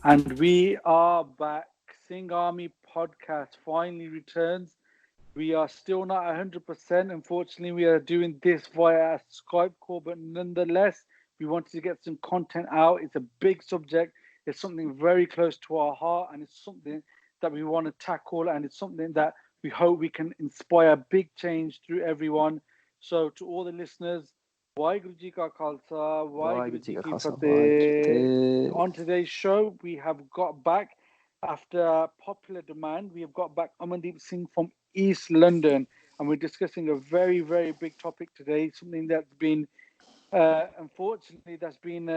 And we are back. Singh Army podcast finally returns. We are still not 100%. Unfortunately, we are doing this via a Skype call, but nonetheless, we wanted to get some content out. It's a big subject. It's something very close to our heart, and it's something that we want to tackle, and it's something that we hope we can inspire big change through everyone. So, to all the listeners, Waheguru Ji Ka Khalsa, Waheguru Ji Ki Fateh. On today's show, we have got back, after popular demand, we have got back Amandeep Singh from East London, and we're discussing a very, very big topic today, something that's been, unfortunately, that's been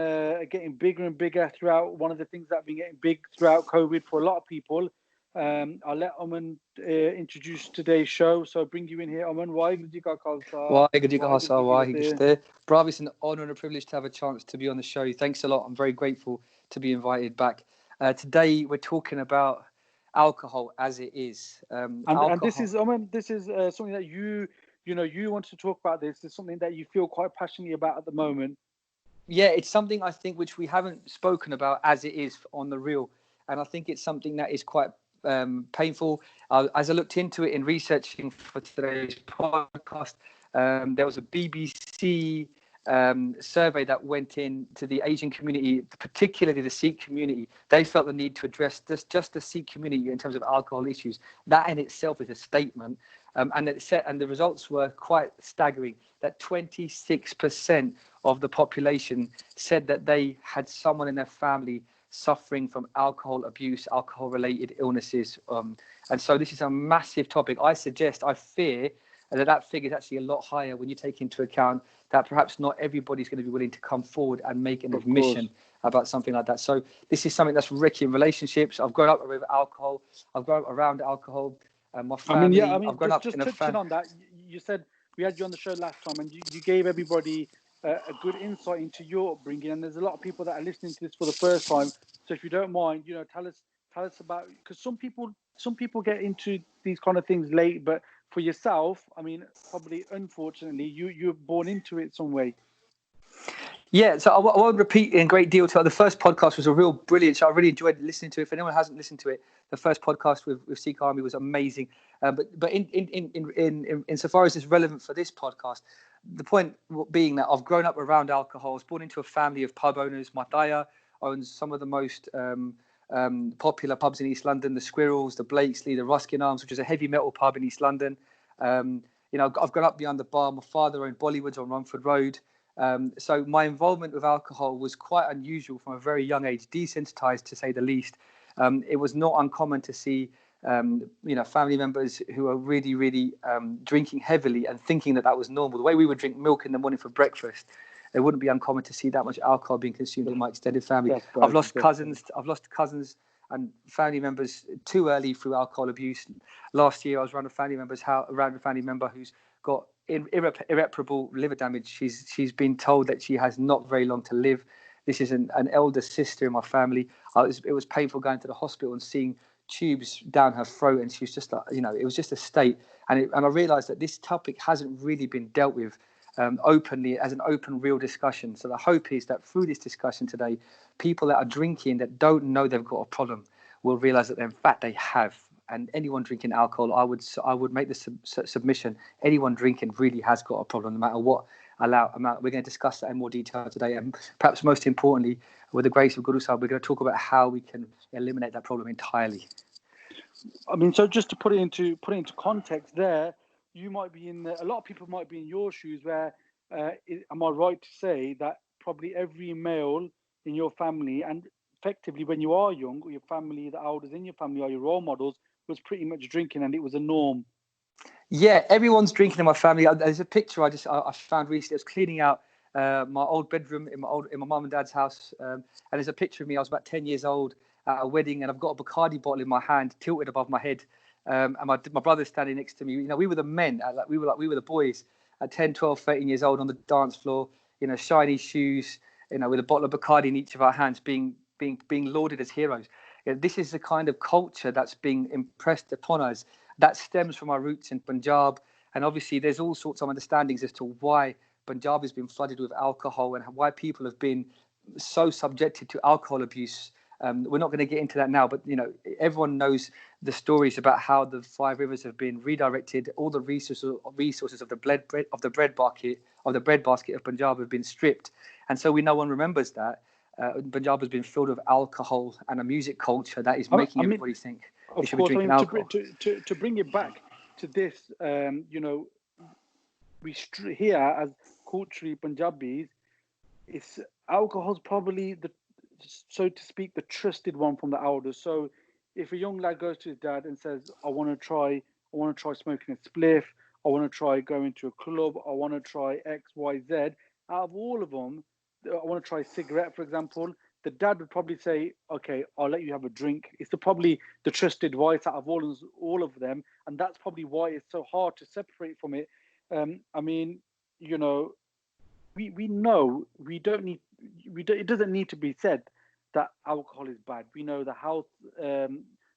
getting bigger and bigger throughout. One of the things that's been getting big throughout COVID for a lot of people. I'll let Aman introduce today's show. So bring you in here, Aman. Waheguru Ji Ka Khalsa. Waheguru Ji Ka Khalsa, Waheguru Ji Ki Fateh. Bravo, it's an honour and a privilege to have a chance to be on the show. Thanks a lot. I'm very grateful to be invited back. Today we're talking about alcohol as it is. And this is, Aman, this is something that you want to talk about. This is something that you feel quite passionately about at the moment. Yeah, it's something I think which we haven't spoken about as it is on the real, and I think it's something that is quite painful. As I looked into it in researching for today's podcast, there was a BBC survey that went into the Asian community, particularly the Sikh community. They felt the need to address just the Sikh community in terms of alcohol issues. That in itself is a statement, and the results were quite staggering. That 26% of the population said that they had someone in their family suffering from alcohol abuse, alcohol-related illnesses. And so this is a massive topic. I fear that figure is actually a lot higher when you take into account that perhaps not everybody's going to be willing to come forward and make an admission about something like that. So this is something that's wrecking relationships. I've grown up with alcohol. I've grown up around alcohol. My family. I've grown up in a touching on that, you said we had you on the show last time, and you gave everybody a good insight into your upbringing, and there's a lot of people that are listening to this for the first time. So if you don't mind, tell us about, because some people get into these kind of things late, but for yourself, I mean, probably unfortunately, you're born into it some way. Yeah, so I won't repeat in great deal. The first podcast was a real brilliant show. I really enjoyed listening to it. If anyone hasn't listened to it, the first podcast with Sikh Army was amazing. But in so far as it's relevant for this podcast, the point being that I've grown up around alcohol. I was born into a family of pub owners. My daya owns some of the most popular pubs in East London: the Squirrels, the Blakesley, the Ruskin Arms, which is a heavy metal pub in East London. I've grown up behind the bar. My father owned Bollywoods on Rumford Road. So my involvement with alcohol was quite unusual from a very young age, desensitized to say the least. It was not uncommon to see, family members who are really, really drinking heavily and thinking that was normal. The way we would drink milk in the morning for breakfast, it wouldn't be uncommon to see that much alcohol being consumed in my extended family. Right. I've lost cousins and family members too early through alcohol abuse. Last year, I was around a family member who's got irreparable liver damage. She's been told that she has not very long to live. This is an elder sister in my family. It was painful going to the hospital and seeing tubes down her throat, and she was just like, it was just a state. And I realised that this topic hasn't really been dealt with openly as an open, real discussion. So the hope is that through this discussion today, people that are drinking that don't know they've got a problem will realise that in fact they have. And anyone drinking alcohol, I would make the submission. Anyone drinking really has got a problem, no matter what amount. We're going to discuss that in more detail today, and perhaps most importantly, with the grace of Guru Sahib, we're going to talk about how we can eliminate that problem entirely. I mean, so just to put it into context, there you might be a lot of people might be in your shoes. Where am I right to say that probably every male in your family, and effectively when you are young, your family, the elders in your family are your role models, was pretty much drinking, and it was a norm? Yeah, everyone's drinking in my family. There's a picture I found recently. I was cleaning out my old bedroom in my mum and dad's house, and there's a picture of me. I was about 10 years old at a wedding, and I've got a Bacardi bottle in my hand, tilted above my head, and my brother's standing next to me. We were the men, we were the boys at 10, 12, 13 years old on the dance floor. Shiny shoes, with a bottle of Bacardi in each of our hands, being lauded as heroes. This is the kind of culture that's being impressed upon us. That stems from our roots in Punjab. And obviously, there's all sorts of understandings as to why Punjab has been flooded with alcohol and why people have been so subjected to alcohol abuse We're not going to get into that now, but everyone knows the stories about how the 5 rivers have been redirected. All the resources of the bread basket of Punjab have been stripped, and so no one remembers that. Punjab has been filled with alcohol and a music culture that is making everybody think they should be drinking alcohol. To bring it back to this, we here as culturally Punjabis, alcohol's probably so to speak, the trusted one from the elders. So if a young lad goes to his dad and says, I want to try smoking a spliff, I want to try going to a club, I want to try X, Y, Z, out of all of them, I want to try a cigarette, for example, the dad would probably say, okay, I'll let you have a drink. It's probably the trusted advice out of all of them. And that's probably why it's so hard to separate from it. We know it doesn't need to be said that alcohol is bad. We know the health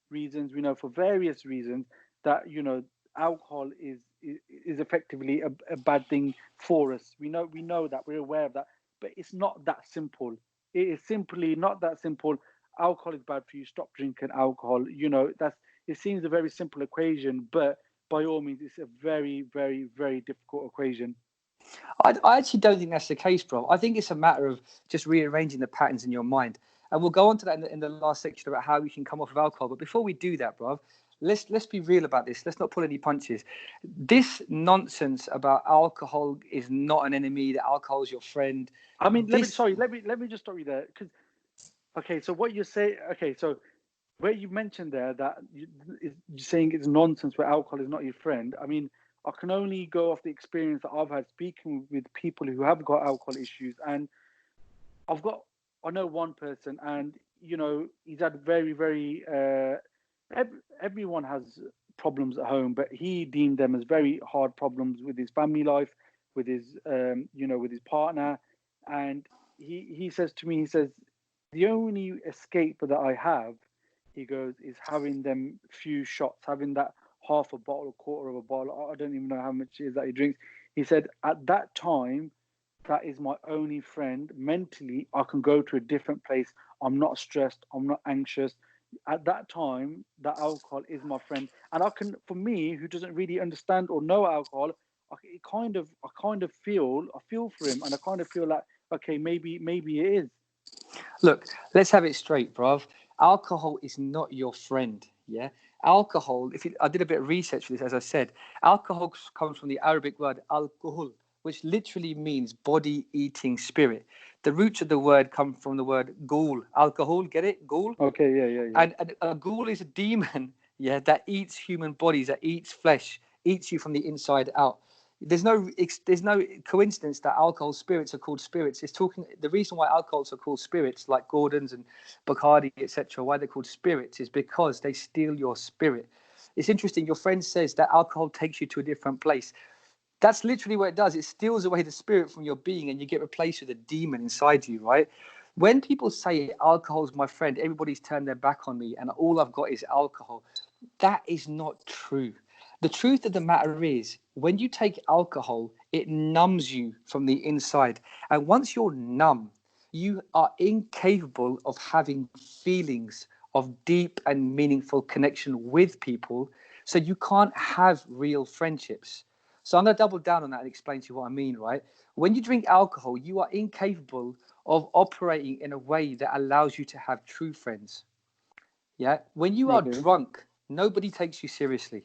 reasons. We know for various reasons that alcohol is effectively a bad thing for us. We know that, we're aware of that, but it's not that simple. It is simply not that simple. Alcohol is bad for you. Stop drinking alcohol. It seems a very simple equation, but by all means, it's a very, very, very difficult equation. I actually don't think that's the case, bro. I think it's a matter of just rearranging the patterns in your mind. And we'll go on to that in the last section about how we can come off of alcohol. But before we do that, bro, let's be real about this. Let's not pull any punches. This nonsense about alcohol is not an enemy, that alcohol is your friend. I mean, let me just stop you there. So what you say, so where you mentioned there that you're saying it's nonsense where alcohol is not your friend. I mean, I can only go off the experience that I've had speaking with people who have got alcohol issues. And I know one person, and, he's had very, very, everyone has problems at home, but he deemed them as very hard problems with his family life, with his, with his partner. And he says to me, the only escape that I have, he goes, is having them few shots, having that half a bottle, a quarter of a bottle. I don't even know how much it is that he drinks. He said, at that time, that is my only friend. Mentally, I can go to a different place. I'm not stressed. I'm not anxious. At that time, that alcohol is my friend. And for me, who doesn't really understand or know alcohol, I feel for him, and I kind of feel like, okay, maybe it is. Look, let's have it straight, bruv. Alcohol is not your friend. Yeah. Alcohol, I did a bit of research for this, as I said, alcohol comes from the Arabic word alcohol, which literally means body eating spirit. The roots of the word come from the word ghoul, alcohol, get it? Ghoul? Okay, yeah. And a ghoul is a demon, that eats human bodies, that eats flesh, eats you from the inside out. There's no coincidence that alcohol spirits are called spirits. The reason why alcohols are called spirits, like Gordon's and Bacardi, etc., why they're called spirits is because they steal your spirit. It's interesting. Your friend says that alcohol takes you to a different place. That's literally what it does. It steals away the spirit from your being, and you get replaced with a demon inside you, right? When people say alcohol's my friend, everybody's turned their back on me, and all I've got is alcohol. That is not true. The truth of the matter is, when you take alcohol, it numbs you from the inside. And once you're numb, you are incapable of having feelings of deep and meaningful connection with people. So you can't have real friendships. So I'm going to double down on that and explain to you what I mean, right? When you drink alcohol, you are incapable of operating in a way that allows you to have true friends. Yeah. When you are drunk, nobody takes you seriously.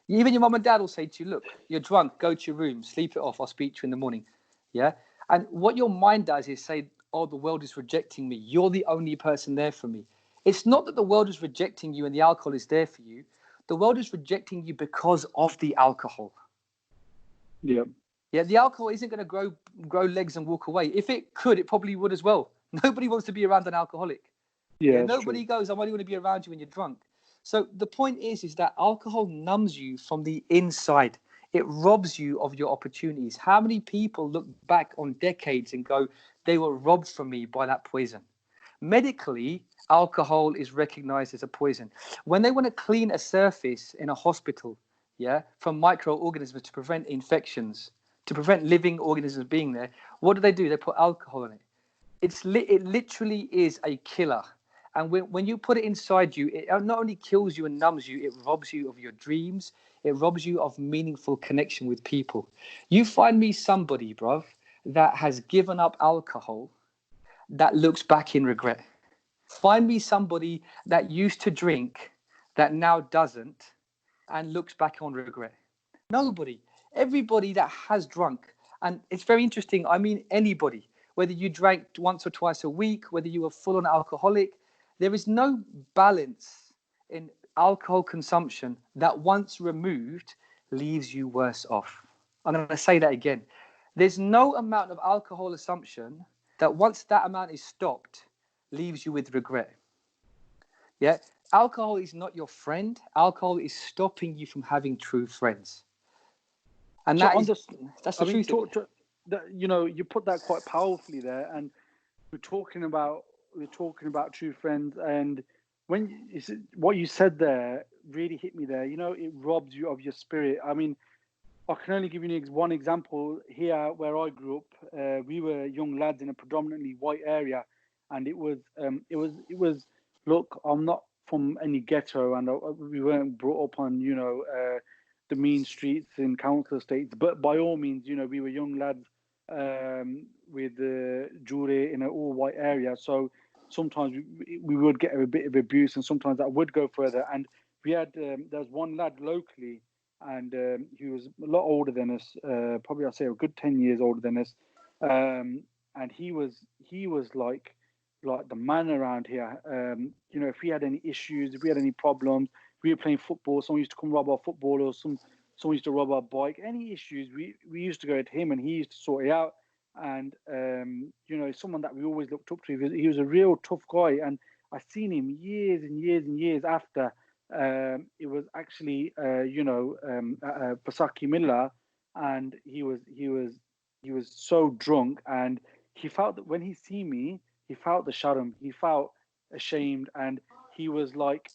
Even your mum and dad will say to you, look, you're drunk, go to your room, sleep it off, I'll speak to you in the morning. Yeah. And what your mind does is say, oh, the world is rejecting me. You're the only person there for me. It's not that the world is rejecting you and the alcohol is there for you. The world is rejecting you because of the alcohol. Yeah. Yeah, the alcohol isn't going to grow legs and walk away. If it could, it probably would as well. Nobody wants to be around an alcoholic. Yeah, nobody goes, I only want to be around you when you're drunk. So the point is that alcohol numbs you from the inside. It robs you of your opportunities. How many people look back on decades and go, they were robbed from me by that poison? Medically, alcohol is recognized as a poison. When they want to clean a surface in a hospital, from microorganisms to prevent infections, to prevent living organisms being there, what do? They put alcohol in it. It literally is a killer. And when you put it inside you, it not only kills you and numbs you, it robs you of your dreams. It robs you of meaningful connection with people. You find me somebody, bruv, that has given up alcohol that looks back in regret. Find me somebody that used to drink that now doesn't and looks back on regret. Nobody. Everybody that has drunk. And it's very interesting. I mean, anybody, whether you drank once or twice a week, whether you were full on alcoholic, there is no balance in alcohol consumption that once removed leaves you worse off. I'm going to say that again. There's no amount of alcohol assumption that once that amount is stopped leaves you with regret. Yeah. Alcohol is not your friend. Alcohol is stopping you from having true friends. And So that's the truth. You put that quite powerfully there, and we're talking about true friends. And what you said there really hit me there. It robs you of your spirit. I mean, I can only give you one example here where I grew up. We were young lads in a predominantly white area, and it was. Look, I'm not from any ghetto, and we weren't brought up on the mean streets in council estates. But by all means, we were young lads with jure in an all-white area. So sometimes we would get a bit of abuse, and sometimes that would go further. And we had there's one lad locally, and he was a lot older than us, probably I'd say a good 10 years older than us, and he was like the man around here. If we had any issues, if we had any problems, we were playing football, someone used to come rob our football, or someone used to rob our bike, any issues, we used to go to him and he used to sort it out. And someone that we always looked up to. He was a real tough guy, and I seen him years and years and years after. It was actually Pasaki Miller, and he was so drunk, and he felt that when he seen me, he felt the sharam, he felt ashamed, and he was like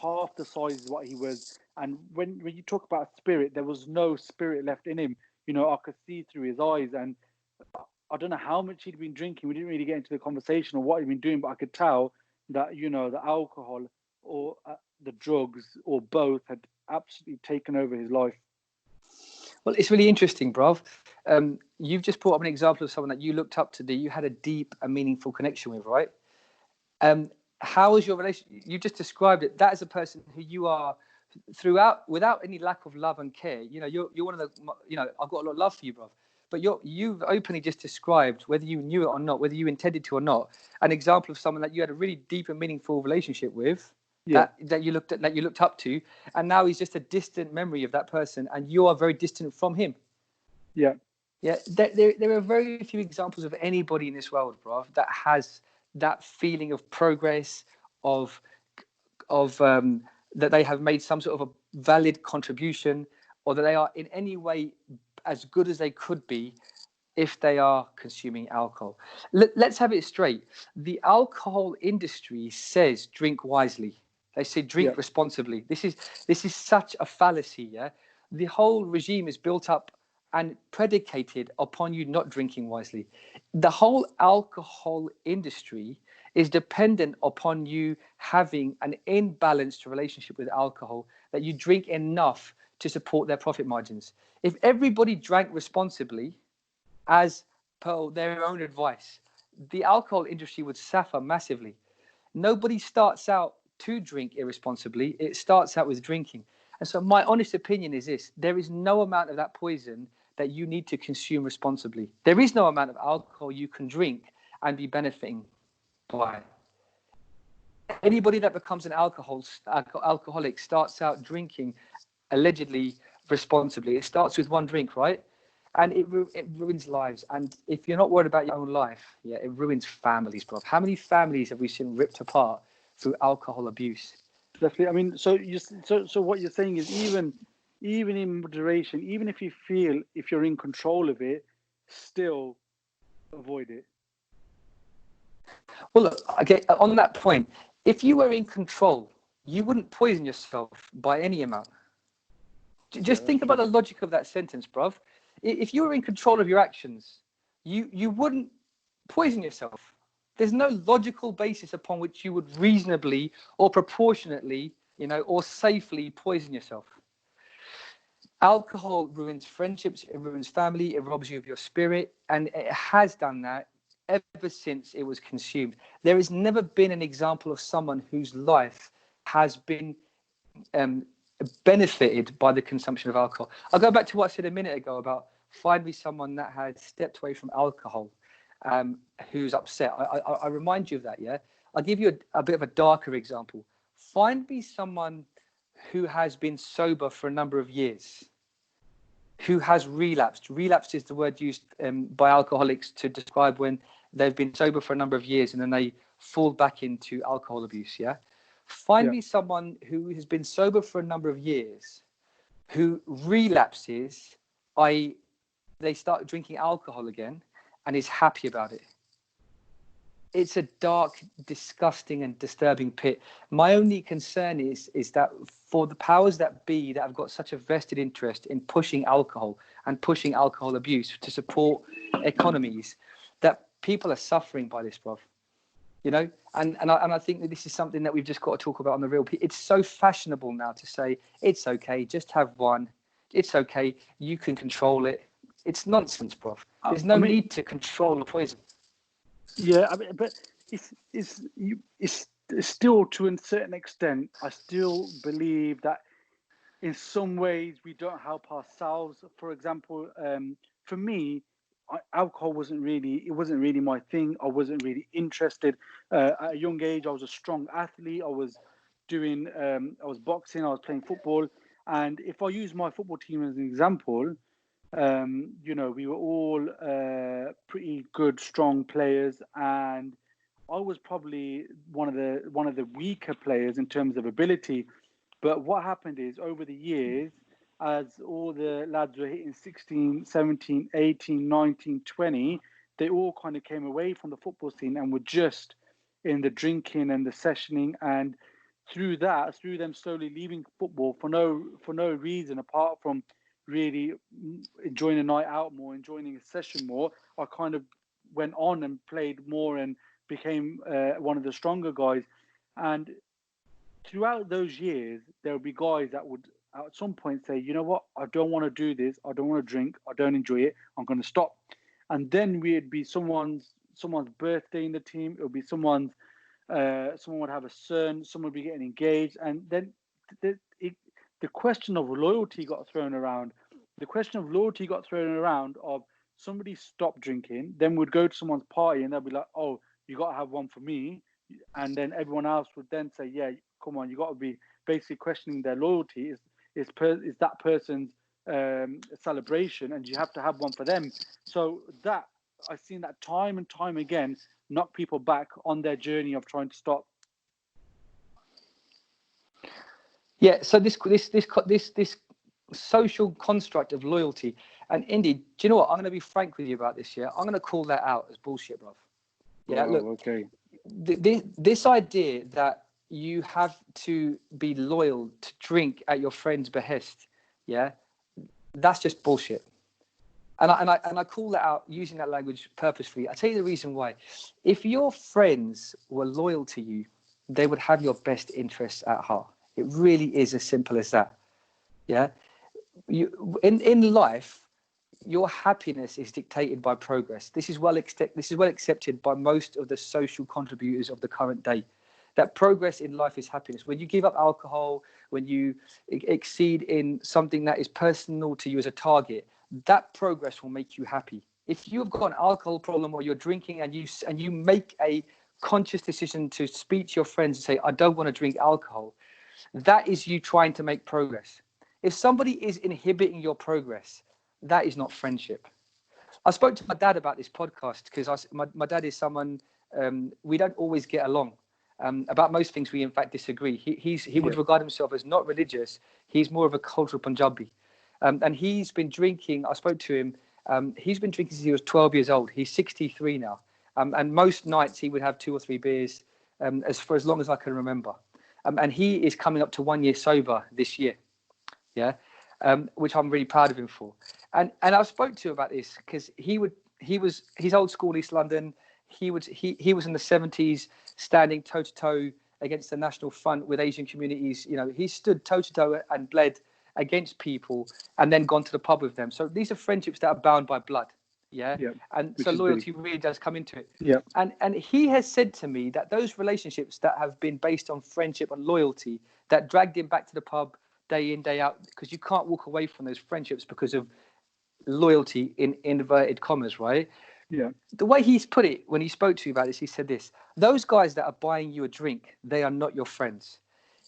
half the size of what he was. And when you talk about spirit, there was no spirit left in him. I could see through his eyes, and I don't know how much he'd been drinking. We didn't really get into the conversation of what he'd been doing, but I could tell that the alcohol or the drugs or both had absolutely taken over his life. Well, it's really interesting, bruv. You've just brought up an example of someone that you looked up to, that you had a deep and meaningful connection with, right? How was your relation? You just described it. That is a person who you are throughout, without any lack of love and care. You're one of the. I've got a lot of love for you, bruv. But you've openly just described, whether you knew it or not, whether you intended to or not, an example of someone that you had a really deep and meaningful relationship with. Yeah. That you looked up to, and now he's just a distant memory of that person, and you are very distant from him. Yeah. There are very few examples of anybody in this world, bro, that has that feeling of progress, of that they have made some sort of a valid contribution, or that they are in any way as good as they could be if they are consuming alcohol. Let's have it straight. The alcohol industry says drink wisely. They say drink responsibly. This is such a fallacy. Yeah, the whole regime is built up and predicated upon you not drinking wisely. The whole alcohol industry is dependent upon you having an imbalanced relationship with alcohol, that you drink enough to support their profit margins. If everybody drank responsibly, as per their own advice, the alcohol industry would suffer massively. Nobody starts out to drink irresponsibly. It starts out with drinking. And so my honest opinion is this: there is no amount of that poison that you need to consume responsibly. There is no amount of alcohol you can drink and be benefiting by. Anybody that becomes an alcoholic starts out drinking allegedly responsibly. It starts with one drink, right? And it ruins lives. And if you're not worried about your own life, it ruins families, bro. How many families have we seen ripped apart through alcohol abuse? Definitely. I mean, so what you're saying is even in moderation, even if you're in control of it, still avoid it. Well, look, okay, on that point, if you were in control, you wouldn't poison yourself by any amount. Just think about the logic of that sentence, bruv. If you were in control of your actions, you wouldn't poison yourself. There's no logical basis upon which you would reasonably or proportionately, or safely poison yourself. Alcohol ruins friendships, it ruins family, it robs you of your spirit, and it has done that ever since it was consumed. There has never been an example of someone whose life has been benefited by the consumption of alcohol. I'll go back to what I said a minute ago about find me someone that had stepped away from alcohol, who's upset. I remind you of that, yeah? I'll give you a bit of a darker example. Find me someone who has been sober for a number of years, who has relapsed. Relapsed is the word used by alcoholics to describe when they've been sober for a number of years and then they fall back into alcohol abuse, yeah? Find me someone who has been sober for a number of years, who relapses, i.e. they start drinking alcohol again and is happy about it. It's a dark, disgusting and disturbing pit. My only concern is that for the powers that be that have got such a vested interest in pushing alcohol and pushing alcohol abuse to support economies, that people are suffering by this, bruv. And I think that this is something that we've just got to talk about on the real. It's so fashionable now to say, it's okay, just have one. It's okay, you can control it. It's nonsense, bruv. There's no need to control the poison. Yeah, but it's still, to a certain extent, I still believe that in some ways we don't help ourselves. For example, for me, alcohol wasn't really my thing. I wasn't really interested. At a young age, I was a strong athlete. I was boxing. I was playing football. And if I use my football team as an example, we were all pretty good, strong players, and I was probably one of the weaker players in terms of ability. But what happened is, over the years, as all the lads were hitting 16, 17, 18, 19, 20, they all kind of came away from the football scene and were just in the drinking and the sessioning. And through them slowly leaving football for no reason apart from really enjoying a night out more, enjoying a session more, I kind of went on and played more and became one of the stronger guys. And throughout those years, there would be guys that would at some point say, you know what, I don't want to do this, I don't want to drink, I don't enjoy it, I'm going to stop. And then we'd be someone's birthday in the team, it would be someone would have a son, someone would be getting engaged, and then the question of loyalty got thrown around. Of somebody stopped drinking, then would go to someone's party and they'll be like, oh, you got to have one for me. And then everyone else would then say, yeah, come on, you got to be basically questioning their loyalty. Is that person's celebration, and you have to have one for them. So that I've seen that time and time again knock people back on their journey of trying to stop. Yeah, so this social construct of loyalty, and Indy, do you know what? I'm going to be frank with you about this. Yeah, I'm going to call that out as bullshit, bruv. Yeah, look, okay. This idea that you have to be loyal to drink at your friend's behest, yeah, that's just bullshit. And I call that out using that language purposefully. I'll tell you the reason why. If your friends were loyal to you, they would have your best interests at heart. It really is as simple as that. Yeah. In life, your happiness is dictated by progress. This is well accepted by most of the social contributors of the current day. That progress in life is happiness. When you give up alcohol, when you exceed in something that is personal to you as a target, that progress will make you happy. If you've got an alcohol problem or you're drinking and you make a conscious decision to speak to your friends and say, I don't want to drink alcohol, that is you trying to make progress. If somebody is inhibiting your progress, that is not friendship. I spoke to my dad about this podcast because my dad is someone, we don't always get along. About most things, we in fact disagree. He would regard himself as not religious. He's more of a cultural Punjabi. And he's been drinking. I spoke to him. He's been drinking since he was 12 years old. He's 63 now. And most nights he would have 2 or 3 beers for as long as I can remember. And he is coming up to 1 year sober this year. Yeah. Which I'm really proud of him for. And I spoke to him about this because he's old school East London. he was in the 70s standing toe to toe against the National Front with Asian communities. You know, he stood toe to toe and bled against people and then gone to the pub with them. So these are friendships that are bound by blood. Yeah. And so loyalty really does come into it. Yeah. And he has said to me that those relationships that have been based on friendship and loyalty that dragged him back to the pub day in, day out, because you can't walk away from those friendships because of loyalty in inverted commas, right? Yeah. The way he's put it when he spoke to you about this, he said this: those guys that are buying you a drink, they are not your friends.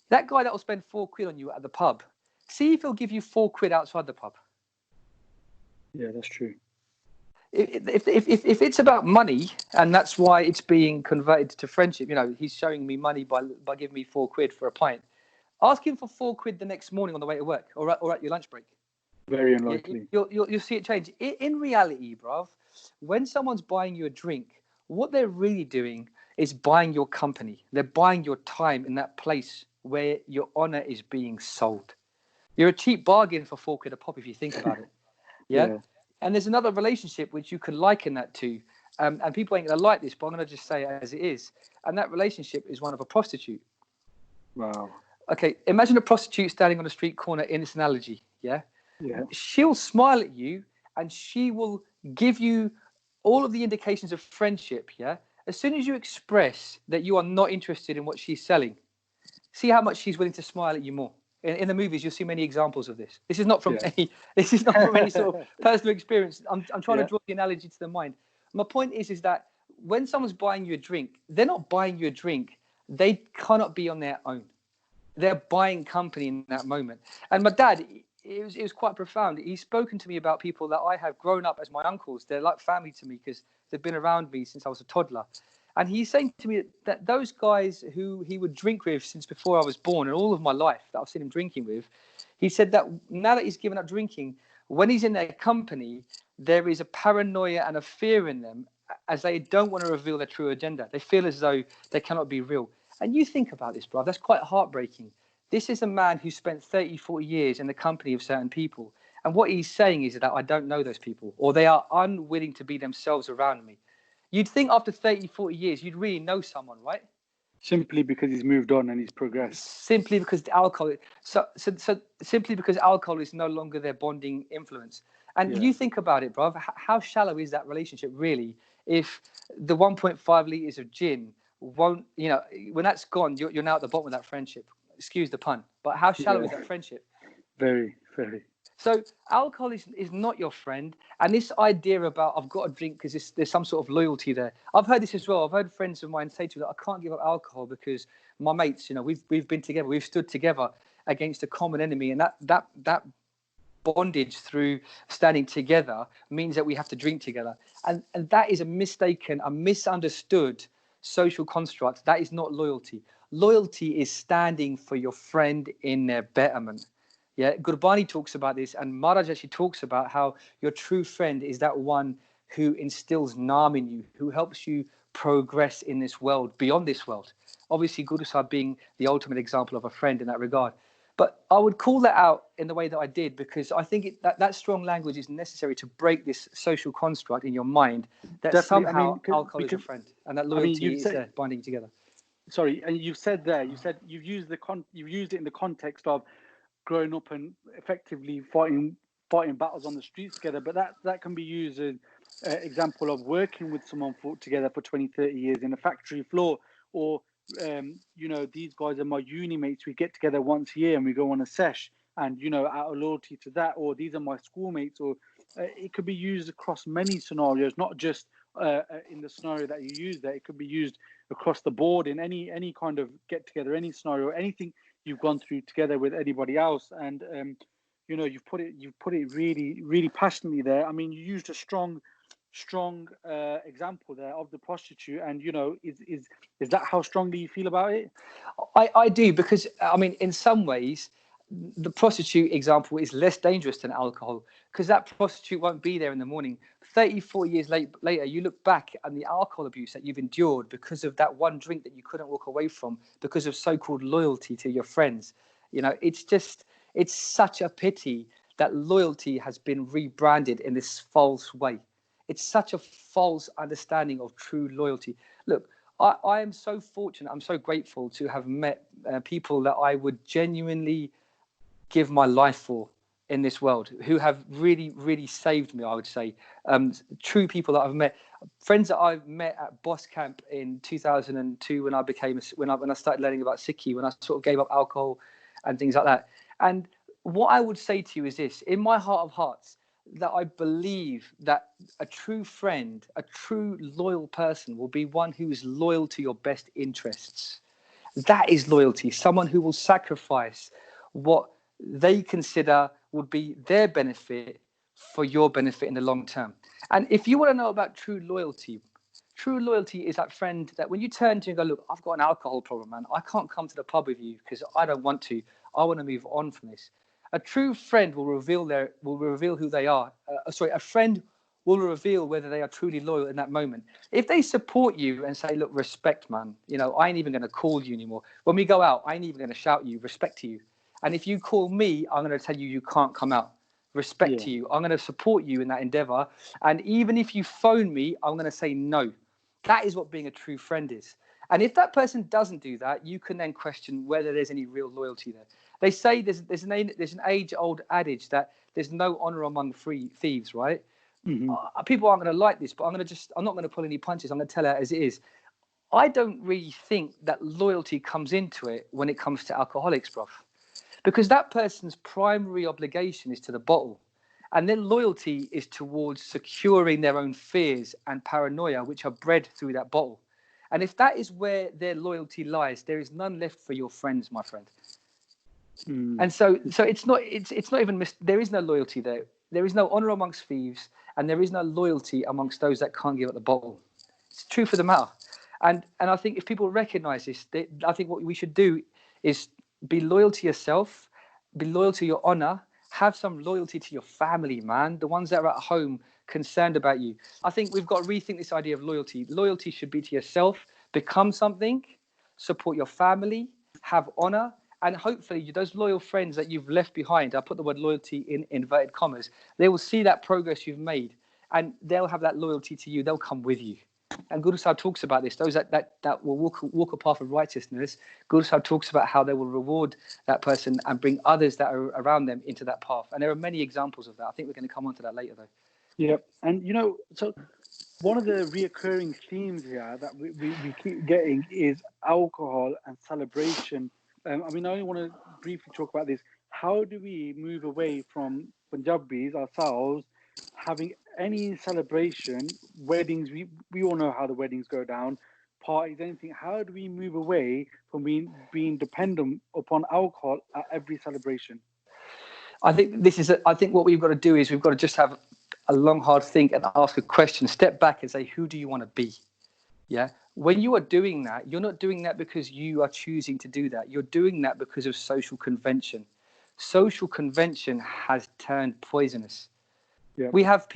That guy that will spend £4 on you at the pub, see if he'll give you £4 outside the pub. Yeah, that's true. If it's about money and that's why it's being converted to friendship, you know, he's showing me money by giving me £4 for a pint. Ask him for £4 the next morning on the way to work or at your lunch break. Very unlikely. You'll see it change. In reality, bruv, when someone's buying you a drink, what they're really doing is buying your company. They're buying your time in that place where your honor is being sold. You're a cheap bargain for £4 a pop if you think about it. Yeah. And there's another relationship which you can liken that to. And people ain't going to like this, but I'm going to just say it as it is. And that relationship is one of a prostitute. Wow. Okay, imagine a prostitute standing on a street corner in this analogy, yeah? Yeah. She'll smile at you and she will give you all of the indications of friendship, yeah? As soon as you express that you are not interested in what she's selling, see how much she's willing to smile at you more. In the movies, you'll see many examples of this. This is not from any sort of personal experience. I'm trying to draw the analogy to the mind. My point is that when someone's buying you a drink, they're not buying you a drink. They cannot be on their own. They're buying company in that moment. And my dad, it was quite profound. He's spoken to me about people that I have grown up as my uncles. They're like family to me because they've been around me since I was a toddler. And he's saying to me that those guys who he would drink with since before I was born and all of my life that I've seen him drinking with, he said that now that he's given up drinking, when he's in their company, there is a paranoia and a fear in them as they don't want to reveal their true agenda. They feel as though they cannot be real. And you think about this, bro, that's quite heartbreaking. This is a man who spent 30, 40 years in the company of certain people. And what he's saying is that I don't know those people, or they are unwilling to be themselves around me. You'd think after 30, 40 years, you'd really know someone, right? Simply because he's moved on and he's progressed. Simply because the alcohol, so simply because alcohol is no longer their bonding influence. And you think about it, bro, how shallow is that relationship really? If the 1.5 litres of gin won't, you know, when that's gone, you're now at the bottom of that friendship. Excuse the pun, but how shallow is that friendship? Very, very. So alcohol is not your friend. And this idea about I've got to drink because there's some sort of loyalty there. I've heard this as well. I've heard friends of mine say to me that I can't give up alcohol because my mates, you know, we've been together, we've stood together against a common enemy, and that bondage through standing together means that we have to drink together. And that is a misunderstood social construct. That is not loyalty. Loyalty is standing for your friend in their betterment. Yeah, Gurbani talks about this, and Maharaj actually talks about how your true friend is that one who instills Naam in you, who helps you progress in this world, beyond this world. Obviously, Guru Sahib being the ultimate example of a friend in that regard. But I would call that out in the way that I did because I think that strong language is necessary to break this social construct in your mind that Definitely, somehow alcohol is a friend and that loyalty is binding together. Sorry, and you've said you've used it in the context of growing up and effectively fighting battles on the streets together, but that can be used as an example of working with someone together for 20, 30 years in a factory floor, or you know, these guys are my uni mates, we get together once a year and we go on a sesh, and you know, out of loyalty to that, or these are my schoolmates, or it could be used across many scenarios, not just in the scenario that you use there. It could be used across the board in any kind of get together, any scenario, anything you've gone through together with anybody else. And you know, you've put it really, really passionately there. I mean, you used a strong example there of the prostitute, and you know, is that how strongly you feel about it? I do, because I mean, in some ways the prostitute example is less dangerous than alcohol, because that prostitute won't be there in the morning. 30, 40 years later, you look back and the alcohol abuse that you've endured because of that one drink that you couldn't walk away from because of so-called loyalty to your friends. You know, it's such a pity that loyalty has been rebranded in this false way. It's such a false understanding of true loyalty. Look, I am so fortunate. I'm so grateful to have met people that I would genuinely give my life for in this world, who have really, really saved me, I would say. True people that I've met, friends that I've met at Boss Camp in 2002 when I started learning about Sikhi, when I sort of gave up alcohol and things like that. And what I would say to you is this: in my heart of hearts, that I believe that a true friend, a true loyal person, will be one who is loyal to your best interests. That is loyalty. Someone who will sacrifice what they consider would be their benefit for your benefit in the long term. And if you want to know about true loyalty is that friend that when you turn to and go, look, I've got an alcohol problem, man. I can't come to the pub with you because I don't want to. I want to move on from this. A true friend will reveal who they are. A friend will reveal whether they are truly loyal in that moment. If they support you and say, look, respect, man, I ain't even going to call you anymore. When we go out, I ain't even going to shout you, respect to you. And if you call me, I'm going to tell you can't come out. Respect to you. I'm going to support you in that endeavor. And even if you phone me, I'm going to say no. That is what being a true friend is. And if that person doesn't do that, you can then question whether there's any real loyalty there. They say there's an age-old adage that there's no honor among thieves, right? Mm-hmm. People aren't going to like this, but I'm not going to pull any punches. I'm going to tell it as it is. I don't really think that loyalty comes into it when it comes to alcoholics, bruv. Because that person's primary obligation is to the bottle. And then loyalty is towards securing their own fears and paranoia, which are bred through that bottle. And if that is where their loyalty lies, there is none left for your friends, my friend. And so it's not even there is no loyalty there. There is no honor amongst thieves, and there is no loyalty amongst those that can't give up the bottle. It's the truth of the matter. And I think if people recognize this, I think what we should do is be loyal to yourself, be loyal to your honor, have some loyalty to your family, man, the ones that are at home concerned about you. I think we've got to rethink this idea of loyalty. Loyalty should be to yourself, become something, support your family, have honor, and hopefully those loyal friends that you've left behind, I put the word loyalty in inverted commas, they will see that progress you've made and they'll have that loyalty to you. They'll come with you. And Guru Sahib talks about this. Those that will walk a path of righteousness, Guru Sahib talks about how they will reward that person and bring others that are around them into that path. And there are many examples of that. I think we're going to come on to that later, though. Yep. And, so one of the reoccurring themes here that we keep getting is alcohol and celebration. I only want to briefly talk about this. How do we move away from Punjabis ourselves having any celebration, weddings? We all know how the weddings go down, parties, anything. How do we move away from being dependent upon alcohol at every celebration? I think what we've got to do is we've got to just have a long, hard think and ask a question. Step back and say, who do you want to be? Yeah. When you are doing that, you're not doing that because you are choosing to do that. You're doing that because of social convention. Social convention has turned poisonous. Yeah. We have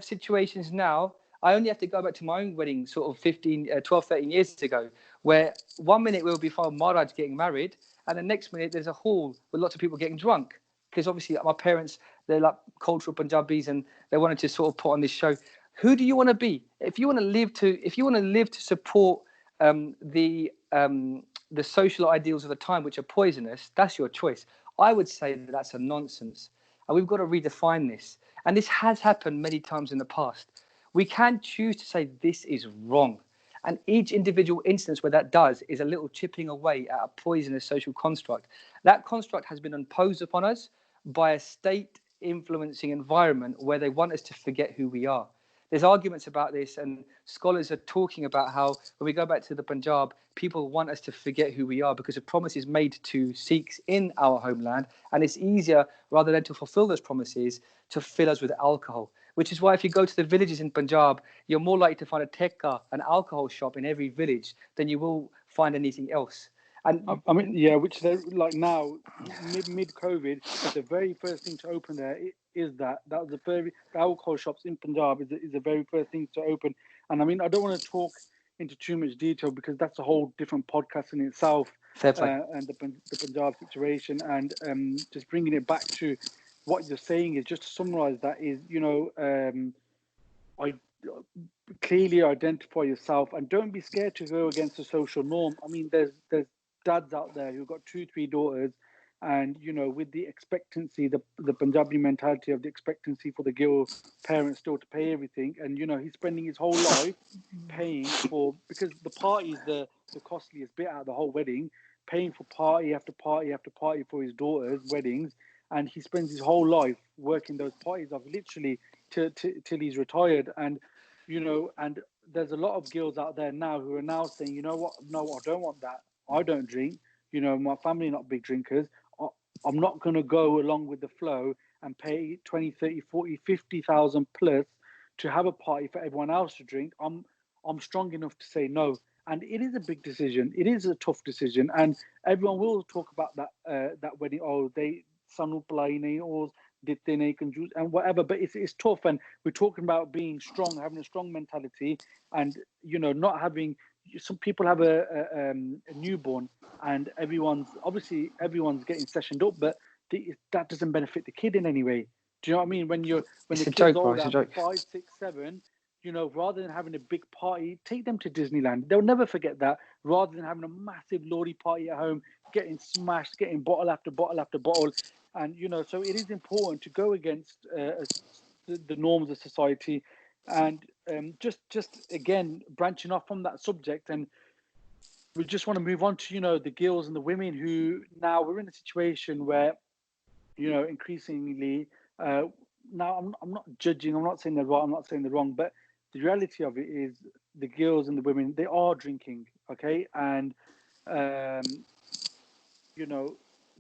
situations now. I only have to go back to my own wedding sort of 12, 13 years ago, where 1 minute we'll be found Maharaj getting married, and the next minute there's a hall with lots of people getting drunk. Because obviously my parents, they're like cultural Punjabis and they wanted to sort of put on this show. Who do you want to be? If you want to live to support the social ideals of the time, which are poisonous, that's your choice. I would say that that's a nonsense. And we've got to redefine this. And this has happened many times in the past. We can choose to say this is wrong. And each individual instance where that does is a little chipping away at a poisonous social construct. That construct has been imposed upon us by a state influencing environment where they want us to forget who we are. There's arguments about this, and scholars are talking about how when we go back to the Punjab, people want us to forget who we are because of promises made to Sikhs in our homeland, and it's easier, rather than to fulfill those promises, to fill us with alcohol. Which is why if you go to the villages in Punjab, you're more likely to find a tekka, an alcohol shop in every village, than you will find anything else. And which they're like now, mid-COVID, the very first thing to open there is the alcohol shops in Punjab is the very first thing to open. And I don't want to talk into too much detail because that's a whole different podcast in itself. Fair play. And the Punjab situation, and just bringing it back to what you're saying is just to summarize that is, clearly identify yourself and don't be scared to go against the social norm. I mean, there's dads out there who've got 2, 3 daughters, and with the expectancy, the Punjabi mentality of the expectancy for the girl parents still to pay everything, and he's spending his whole life paying for, because the party is the costliest bit out of the whole wedding, paying for party after party after party for his daughters' weddings, and he spends his whole life working those parties off literally till he's retired. And and there's a lot of girls out there now who are now saying, you know what, no, I don't want that. I don't drink. My family are not big drinkers. I'm not going to go along with the flow and pay 20, 30, 40, 50,000 plus to have a party for everyone else to drink. I'm strong enough to say no. And it is a big decision. It is a tough decision. And everyone will talk about that wedding. Oh, sanu palai nahi, or ditte nahi kanjoos, and whatever. But it's tough. And we're talking about being strong, having a strong mentality, and not having. Some people have a newborn, and everyone's getting sessioned up, but that doesn't benefit the kid in any way. Do you know what I mean? When the kid's old, 5, 6, 7, rather than having a big party, take them to Disneyland. They'll never forget that. Rather than having a massive Lodi party at home, getting smashed, getting bottle after bottle after bottle, and so it is important to go against the norms of society. And just again, branching off from that subject, and we just want to move on to the girls and the women who now we're in a situation where increasingly now I'm not judging, I'm not saying they're right, I'm not saying they're wrong, but the reality of it is the girls and the women, they are drinking, okay, and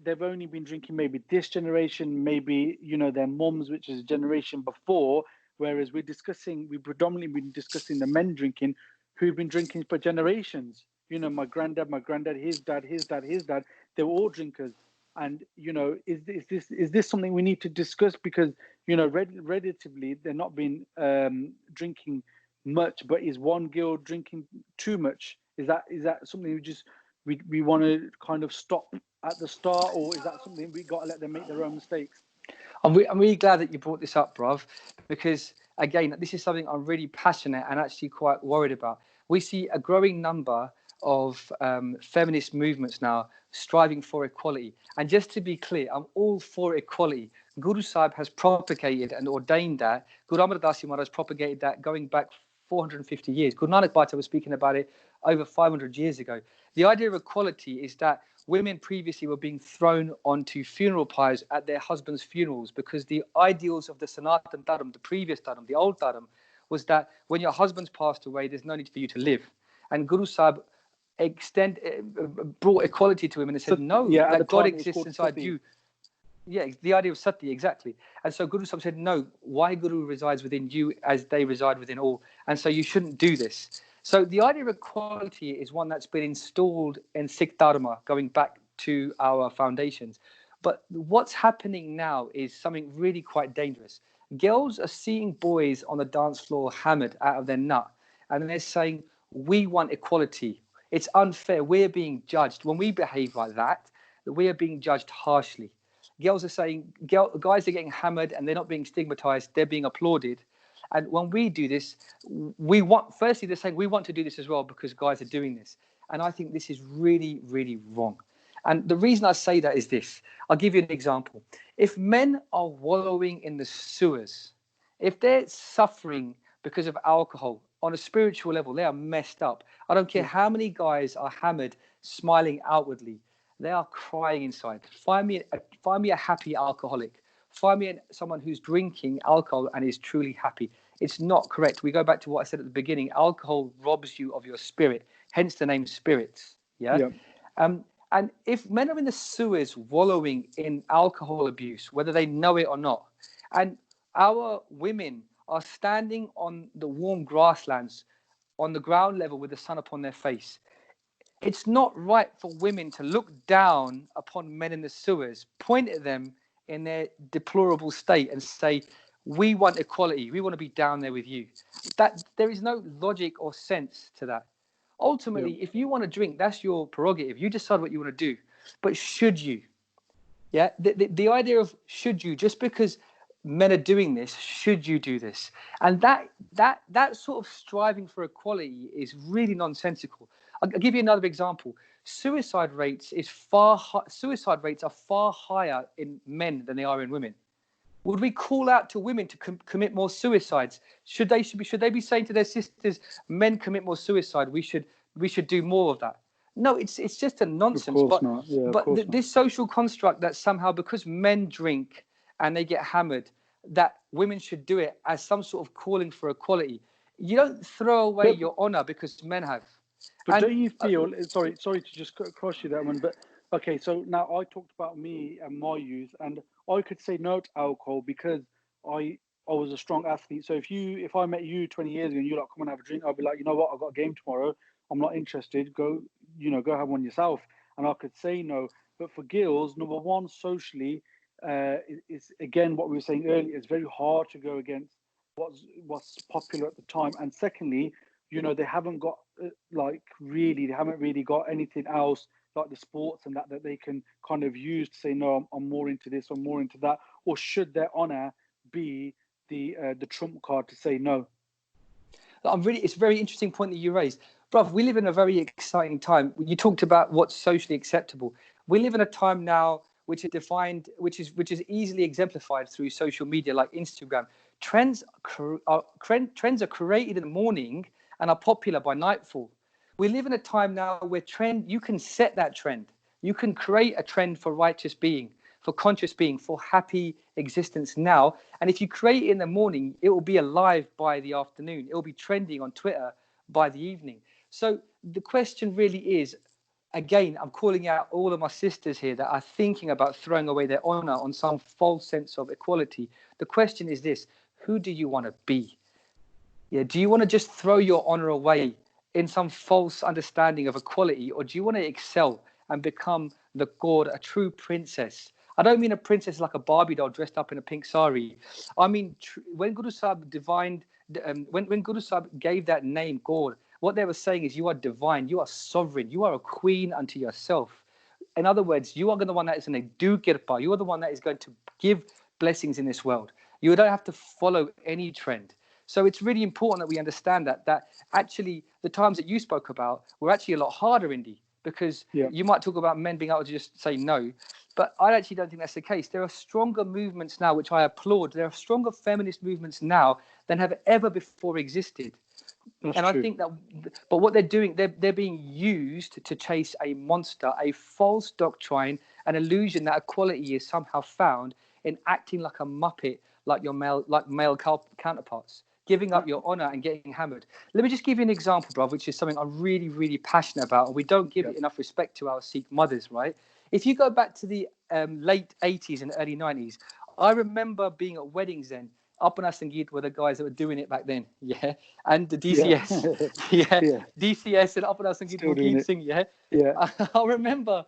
they've only been drinking maybe this generation, maybe their mums, which is a generation before. Whereas we've predominantly been discussing the men drinking who've been drinking for generations. My granddad, his dad, they were all drinkers. And, is this something we need to discuss? Because, relatively, they're not been drinking much, but is one girl drinking too much? Is that something we want to kind of stop at the start, or is that something we got to let them make their own mistakes? I'm really glad that you brought this up, bruv, because, again, this is something I'm really passionate and actually quite worried about. We see a growing number of feminist movements now striving for equality. And just to be clear, I'm all for equality. Guru Sahib has propagated and ordained that. Guru Amardas Singh has propagated that going back 450 years. Guru Nanak Bhata was speaking about it over 500 years ago. The idea of equality is that women previously were being thrown onto funeral pyres at their husbands' funerals because the ideals of the Sanatan Dharam, the previous Dharam, the old Dharam, was that when your husband's passed away, there's no need for you to live. And Guru Sahib brought equality to women and said, no, that God exists inside you. Yeah, the idea of sati, exactly. And so Guru Sahib said, no, Waheguru resides within you as they reside within all. And so you shouldn't do this. So the idea of equality is one that's been installed in Sikh Dharma going back to our foundations. But what's happening now is something really quite dangerous. Girls are seeing boys on the dance floor hammered out of their nut, and they're saying, we want equality. It's unfair. We're being judged. When we behave like that, we are being judged harshly. Girls are saying, guys are getting hammered and they're not being stigmatized. They're being applauded. And when we do this, firstly, they're saying we want to do this as well because guys are doing this. And I think this is really, really wrong. And the reason I say that is this. I'll give you an example. If men are wallowing in the sewers, if they're suffering because of alcohol on a spiritual level, they are messed up. I don't care how many guys are hammered, smiling outwardly. They are crying inside. Find me a happy alcoholic. Find me someone who's drinking alcohol and is truly happy. It's not correct. We go back to what I said at the beginning. Alcohol robs you of your spirit, hence the name spirits. Yeah. And if men are in the sewers wallowing in alcohol abuse, whether they know it or not, and our women are standing on the warm grasslands on the ground level with the sun upon their face, it's not right for women to look down upon men in the sewers, point at them in their deplorable state and say, we want equality. We want to be down there with you. That there is no logic or sense to that. Ultimately, if you want to drink, that's your prerogative. You decide what you want to do. But should you? Yeah, the idea of should you, just because men are doing this, should you do this? And that sort of striving for equality is really nonsensical. I'll give you another example. Suicide rates are far higher in men than they are in women. Would we call out to women to commit more suicides? Should they be saying to their sisters, men commit more suicide, we should do more of that? No, it's just a nonsense. Of course not. Yeah, of course not. This social construct that somehow because men drink and they get hammered, that women should do it as some sort of calling for equality. You don't throw away your honor because men have. But don't you feel? Sorry to just cross you that one. But okay, so now I talked about me and my youth, and I could say no to alcohol because I was a strong athlete. So if I met you 20 years ago and you're like, come and have a drink, I'd be like, you know what, I've got a game tomorrow. I'm not interested. Go have one yourself. And I could say no. But for girls, number one, socially, it's again what we were saying earlier. It's very hard to go against what's popular at the time. And secondly, they haven't got they haven't really got anything else like the sports and that they can kind of use to say no, I'm more into this or more into that, or should their honor be the trump card to say no? It's a very interesting point that you raised, bruv. We live in a very exciting time. You talked about what's socially acceptable. We live in a time now which is defined, which is easily exemplified through social media like Instagram. Trends are created in the morning and are popular by nightfall. We live in a time now where you can set that trend. You can create a trend for righteous being, for conscious being, for happy existence now. And if you create it in the morning, it will be alive by the afternoon. It will be trending on Twitter by the evening. So the question really is, again, I'm calling out all of my sisters here that are thinking about throwing away their honor on some false sense of equality. The question is this: who do you want to be? Yeah, do you want to just throw your honor away in some false understanding of equality, or do you want to excel and become the god, a true princess? I don't mean a princess like a Barbie doll dressed up in a pink sari. I mean, when Guru Sahib when Guru Sahib gave that name, God, what they were saying is you are divine, you are sovereign, you are a queen unto yourself. In other words, you are the one that is going to do kirpa. You are the one that is going to give blessings in this world. You don't have to follow any trend. So it's really important that we understand that actually the times that you spoke about were actually a lot harder, Indy, because you might talk about men being able to just say no, but I actually don't think that's the case. There are stronger movements now, which I applaud. There are stronger feminist movements now than have ever before existed. That's true. I think that, but what they're doing, they're being used to chase a monster, a false doctrine, an illusion that equality is somehow found in acting like a muppet, like your male counterparts, giving up your honor and getting hammered. Let me just give you an example, bruv, which is something I'm really, really passionate about, and we don't give it enough respect to our Sikh mothers, right? If you go back to the late 80s and early 90s, I remember being at weddings then. Apna Sangeet were the guys that were doing it back then, and the DCS, DCS and Apna Sangeet will keep singing, I remember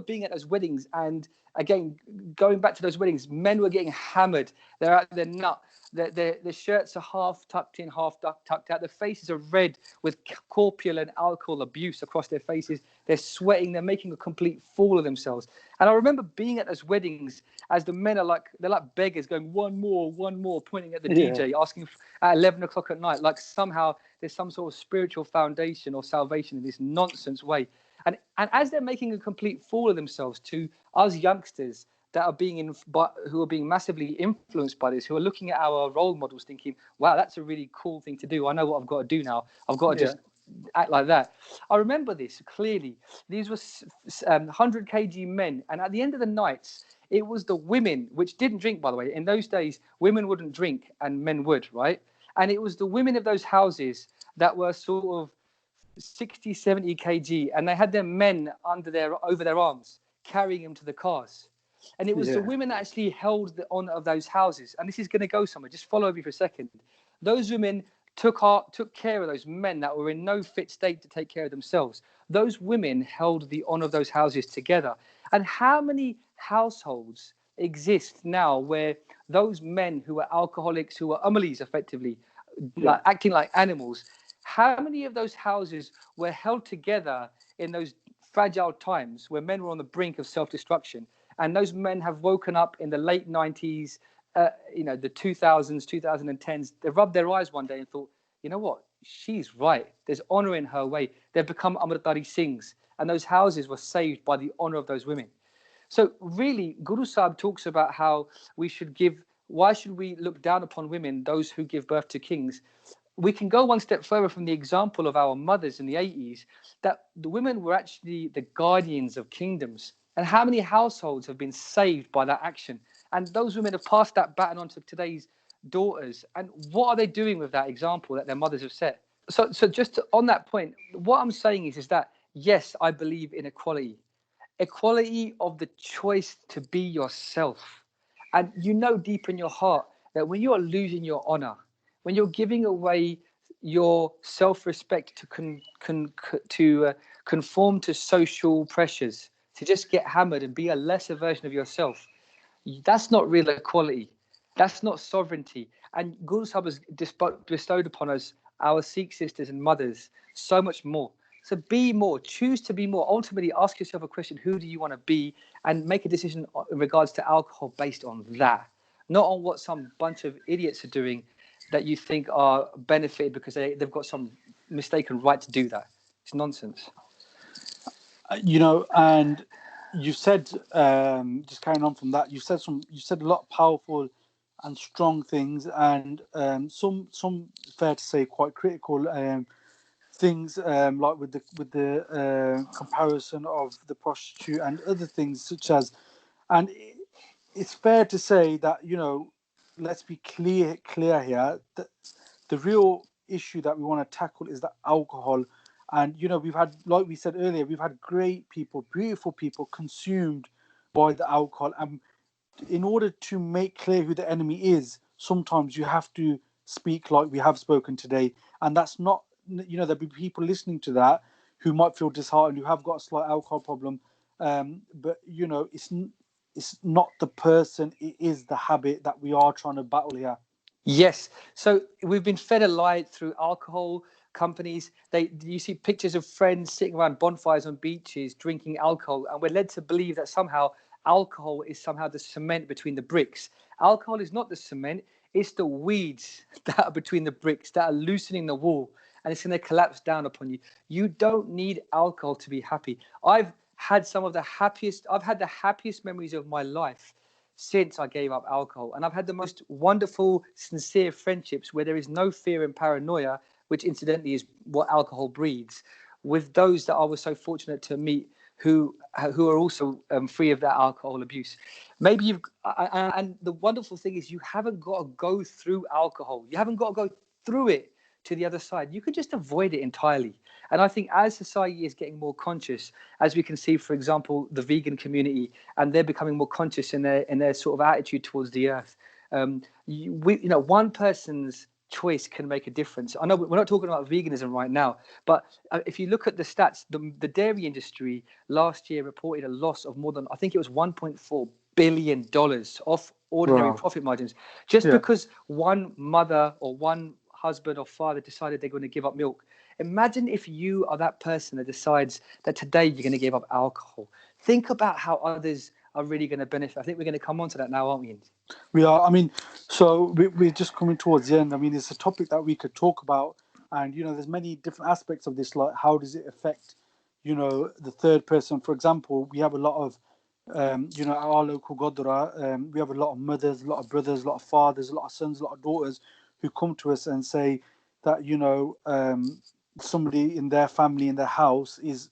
being at those weddings, and again, going back to those weddings, men were getting hammered. They're out their nut. Their shirts are half tucked in, half tucked out. Their faces are red with corpulent alcohol abuse across their faces. They're sweating. They're making a complete fool of themselves. And I remember being at those weddings as the men they're like beggars going, one more, pointing at the DJ, asking at 11 o'clock at night, like somehow there's some sort of spiritual foundation or salvation in this nonsense way. And as they're making a complete fool of themselves to us youngsters that are who are being massively influenced by this, who are looking at our role models thinking, wow, that's a really cool thing to do. I know what I've got to do now. I've got to just act like that. I remember this clearly. These were 100 kg men. And at the end of the nights, it was the women, which didn't drink, by the way. In those days, women wouldn't drink and men would, right? And it was the women of those houses that were sort of 60, 70 kg. And they had their men over their arms, carrying them to the cars. And it was the women that actually held the honor of those houses. And this is going to go somewhere. Just follow me for a second. Those women took care of those men that were in no fit state to take care of themselves. Those women held the honor of those houses together. And how many households exist now where those men who were alcoholics, who were umalies effectively, like acting like animals, how many of those houses were held together in those fragile times where men were on the brink of self-destruction? And those men have woken up in the late 90s, the 2000s, 2010s, they rubbed their eyes one day and thought, you know what? She's right. There's honor in her way. They've become Amritari Singhs, and those houses were saved by the honor of those women. So really, Guru Sahib talks about how why should we look down upon women, those who give birth to kings? We can go one step further from the example of our mothers in the 80s, that the women were actually the guardians of kingdoms. And how many households have been saved by that action? And those women have passed that baton on to today's daughters. And what are they doing with that example that their mothers have set? So on that point, what I'm saying is that, yes, I believe in equality of the choice to be yourself. And you know deep in your heart that when you are losing your honor, when you're giving away your self-respect to conform to social pressures, to just get hammered and be a lesser version of yourself, that's not real equality. That's not sovereignty. And Guru Sahib has bestowed upon us, our Sikh sisters and mothers, so much more. So be more, choose to be more. Ultimately, ask yourself a question: who do you want to be? And make a decision in regards to alcohol based on that, not on what some bunch of idiots are doing that you think are benefited because they've got some mistaken right to do that. It's nonsense. And you said, just carrying on from that, you said a lot of powerful and strong things, and some fair to say quite critical things, like with the comparison of the prostitute and other things such as, and it's fair to say that let's be clear here that the real issue that we want to tackle is the alcohol. And we've had, like we said earlier, we've had great people, beautiful people consumed by the alcohol. And in order to make clear who the enemy is, sometimes you have to speak like we have spoken today. And that's not, there'll be people listening to that who might feel disheartened, who have got a slight alcohol problem. But it's not the person, it is the habit that we are trying to battle here. Yes. So we've been fed a lie through alcohol companies. You see pictures of friends sitting around bonfires on beaches drinking alcohol, and we're led to believe that somehow alcohol is somehow the cement between the bricks. Alcohol is not the cement, it's the weeds that are between the bricks that are loosening the wall, and it's going to collapse down upon you. You don't need alcohol to be happy. I've had the happiest memories of my life since I gave up alcohol. And I've had the most wonderful, sincere friendships where there is no fear and paranoia, which incidentally is what alcohol breeds, with those that I was so fortunate to meet who are also free of that alcohol abuse. And the wonderful thing is you haven't got to go through alcohol. You haven't got to go through it to the other side. You can just avoid it entirely. And I think as society is getting more conscious, as we can see, for example, the vegan community, and they're becoming more conscious in their sort of attitude towards the earth. One person's choice can make a difference. I know we're not talking about veganism right now, but if you look at the stats, the dairy industry last year reported a loss of more than, I think it was $1.4 billion off ordinary profit margins, because one mother or one husband or father decided they're going to give up milk. Imagine if you are that person that decides that today you're going to give up alcohol. Think about how others are really going to benefit. I think we're going to come on to that now, aren't we? We are. I mean, so we're just coming towards the end. I mean, it's a topic that we could talk about, and there's many different aspects of this. Like, how does it affect, the third person? For example, we have a lot of, our local Godra, we have a lot of mothers, a lot of brothers, a lot of fathers, a lot of sons, a lot of daughters who come to us and say that somebody in their family, in their house, is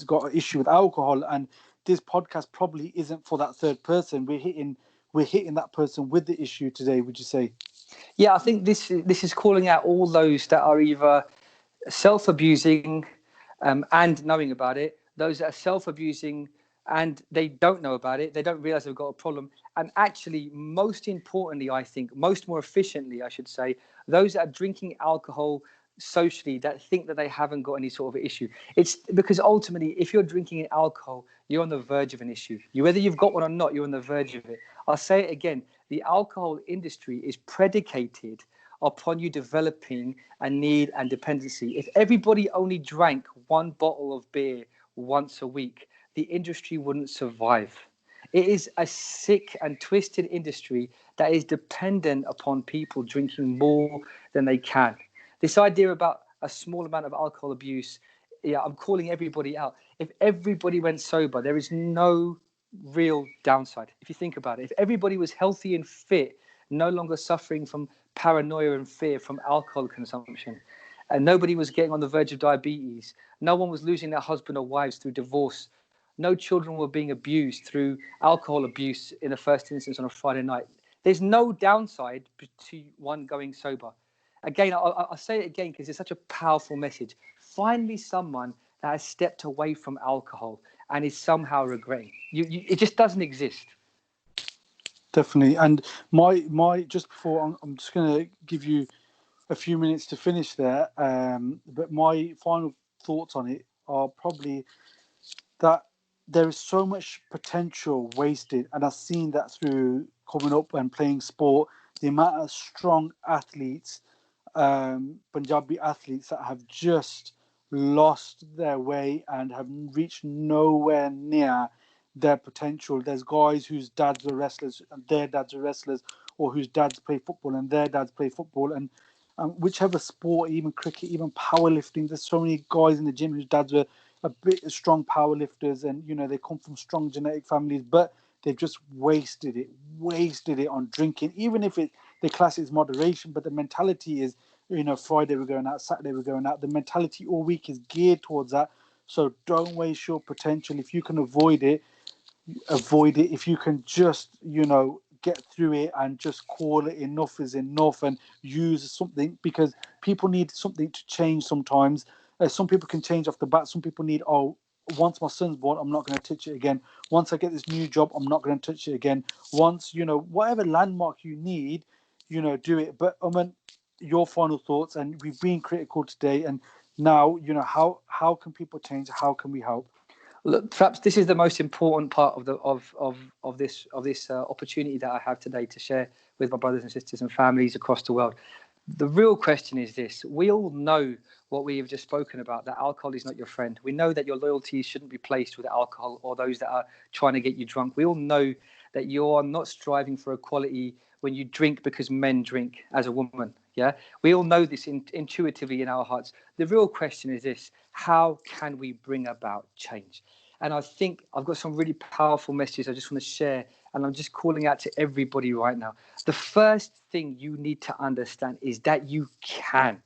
got an issue with alcohol, and this podcast probably isn't for that third person. We're hitting that person with the issue today, would you say? Yeah, I think this is calling out all those that are either self-abusing and knowing about it, those that are self-abusing and they don't know about it, they don't realize they've got a problem, and actually, most importantly, I think, more efficiently, I should say, those that are drinking alcohol socially that think that they haven't got any sort of issue. It's because ultimately, if you're drinking alcohol, you're on the verge of an issue. Whether you've got one or not, you're on the verge of it. I'll say it again. The alcohol industry is predicated upon you developing a need and dependency. If everybody only drank one bottle of beer once a week, the industry wouldn't survive. It is a sick and twisted industry that is dependent upon people drinking more than they can. This idea about a small amount of alcohol abuse, yeah, I'm calling everybody out. If everybody went sober, there is no real downside. If you think about it, if everybody was healthy and fit, no longer suffering from paranoia and fear from alcohol consumption, and nobody was getting on the verge of diabetes, no one was losing their husband or wives through divorce, no children were being abused through alcohol abuse in the first instance on a Friday night. There's no downside to one going sober. Again, I'll say it again because it's such a powerful message. Find me someone that has stepped away from alcohol and is somehow regretting. It just doesn't exist. Definitely. And my just before I'm just going to give you a few minutes to finish there. But my final thoughts on it are probably that there is so much potential wasted, and I've seen that through coming up and playing sport. The amount of strong athletes, Punjabi athletes, that have just lost their way and have reached nowhere near their potential. There's guys whose dads were wrestlers and their dads were wrestlers, or whose dads play football and their dads play football, and whichever sport, even cricket, even powerlifting. There's so many guys in the gym whose dads were a bit strong powerlifters, and they come from strong genetic families, but they've just wasted it on drinking. Even if the class is moderation, but the mentality is, Friday we're going out, Saturday we're going out. The mentality all week is geared towards that. So don't waste your potential. If you can avoid it. If you can just, get through it and just call it enough is enough and use something, because people need something to change sometimes. Some people can change off the bat. Some people need, once my son's born, I'm not going to touch it again. Once I get this new job, I'm not going to touch it again. Once, whatever landmark you need, do it. But your final thoughts, and we've been critical today, and now, how can people change? How can we help? Look, perhaps this is the most important part of this opportunity that I have today to share with my brothers and sisters and families across the world. The real question is this: we all know what we have just spoken about, that alcohol is not your friend. We know that your loyalties shouldn't be placed with alcohol or those that are trying to get you drunk. We all know that you are not striving for equality when you drink because men drink as a woman. Yeah, we all know this intuitively in our hearts. The real question is this: how can we bring about change? And I think I've got some really powerful messages I just want to share, and I'm just calling out to everybody right now. The first thing you need to understand is that you can,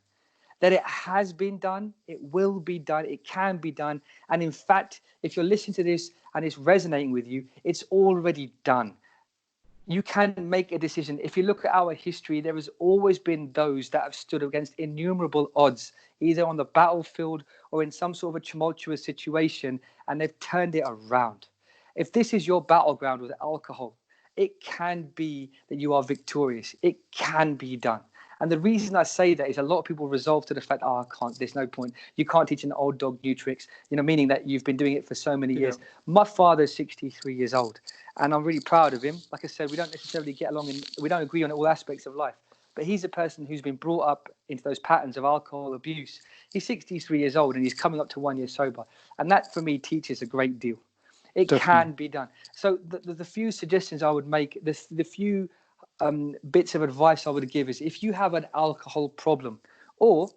that it has been done, it will be done, it can be done. And in fact, if you're listening to this and it's resonating with you, it's already done. You can make a decision. If you look at our history, there has always been those that have stood against innumerable odds, either on the battlefield or in some sort of a tumultuous situation, and they've turned it around. If this is your battleground with alcohol, it can be that you are victorious. It can be done. And the reason I say that is a lot of people resolve to the fact, I can't, there's no point. You can't teach an old dog new tricks, meaning that you've been doing it for so many years. My father's 63 years old, and I'm really proud of him. Like I said, we don't necessarily get along and we don't agree on all aspects of life. But he's a person who's been brought up into those patterns of alcohol abuse. He's 63 years old and he's coming up to 1 year sober. And that, for me, teaches a great deal. It can be done. So the few suggestions I would make, the few bits of advice I would give is, if you have an alcohol problem, or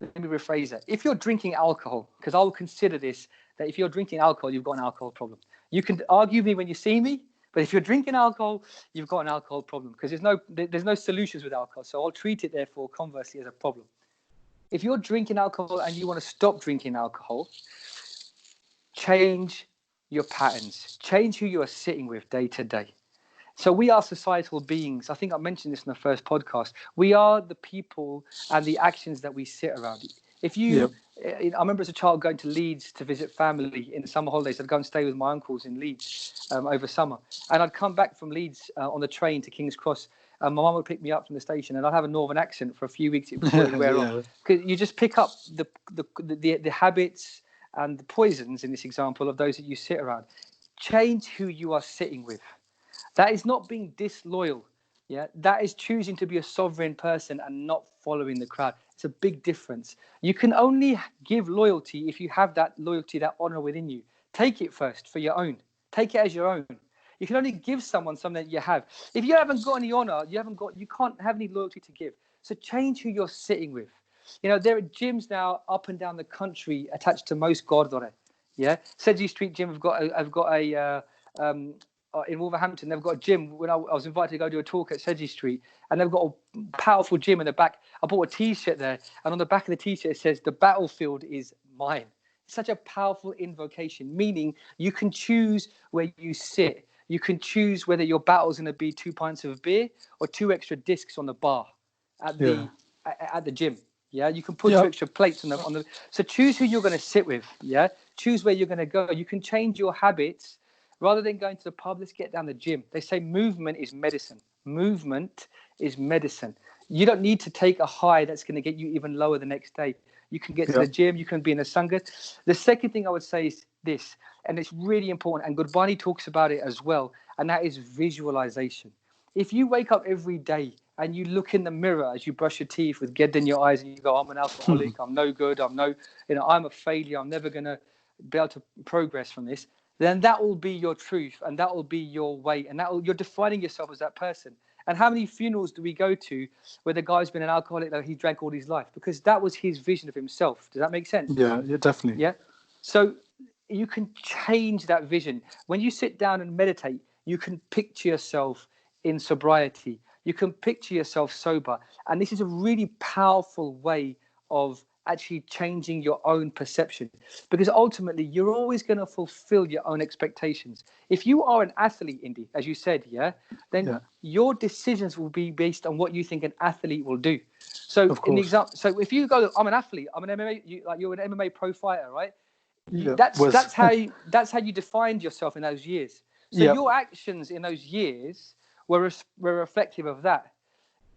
let me rephrase that, if you're drinking alcohol, because I will consider this, that if you're drinking alcohol, you've got an alcohol problem. You can argue me when you see me, but if you're drinking alcohol, you've got an alcohol problem, because there's no solutions with alcohol. So I'll treat it, therefore, conversely, as a problem. If you're drinking alcohol and you want to stop drinking alcohol, change your patterns. Change who you are sitting with day to day. So we are societal beings. I think I mentioned this in the first podcast. We are the people and the actions that we sit around. If you, I remember as a child going to Leeds to visit family in the summer holidays. I'd go and stay with my uncles in Leeds over summer. And I'd come back from Leeds on the train to King's Cross. My mum would pick me up from the station, and I'd have a northern accent for a few weeks before it would wear off. Because you just pick up the habits and the poisons, in this example, of those that you sit around. Change who you are sitting with. That is not being disloyal. Yeah, that is choosing to be a sovereign person and not following the crowd. It's a big difference. You can only give loyalty if you have that loyalty, that honor within you. Take it first for your own. Take it as your own. You can only give someone something that you have. If you haven't got any honor, you can't have any loyalty to give. So change who you're sitting with. There are gyms now up and down the country attached to most gurdwara. Yeah, Sedgley Street Gym. I've got a in Wolverhampton. They've got a gym. When I was invited to go do a talk at Sedgley Street, and they've got a powerful gym in the back. I bought a T-shirt there, and on the back of the T-shirt it says, "The battlefield is mine." It's such a powerful invocation, meaning you can choose where you sit. You can choose whether your battle's going to be 2 pints of beer or 2 extra discs on the bar at the gym. Yeah, you can put 2 extra plates on the. So choose who you're going to sit with. Yeah, choose where you're going to go. You can change your habits rather than going to the pub. Let's get down the gym. They say movement is medicine. Movement is medicine. You don't need to take a high that's going to get you even lower the next day. You can get to the gym. You can be in a sangha. The second thing I would say is this, and it's really important, and Gurbani talks about it as well, and that is visualization. If you wake up every day and you look in the mirror as you brush your teeth with ged in your eyes and you go, I'm an alcoholic, I'm no good, I'm a failure, I'm never going to be able to progress from this, then that will be your truth and that will be your way, and you're defining yourself as that person. And how many funerals do we go to where the guy's been an alcoholic, he drank all his life? Because that was his vision of himself. Does that make sense? Yeah, definitely. Yeah. So you can change that vision. When you sit down and meditate, you can picture yourself in sobriety. You can picture yourself sober. And this is a really powerful way of actually changing your own perception, because ultimately you're always going to fulfill your own expectations. If you are an athlete, Indy, as you said, then your decisions will be based on what you think an athlete will do. So in the example, so if you go, I'm an athlete, I'm an MMA, you're an MMA pro fighter, right? That's how you defined yourself in those years. So your actions in those years were reflective of that.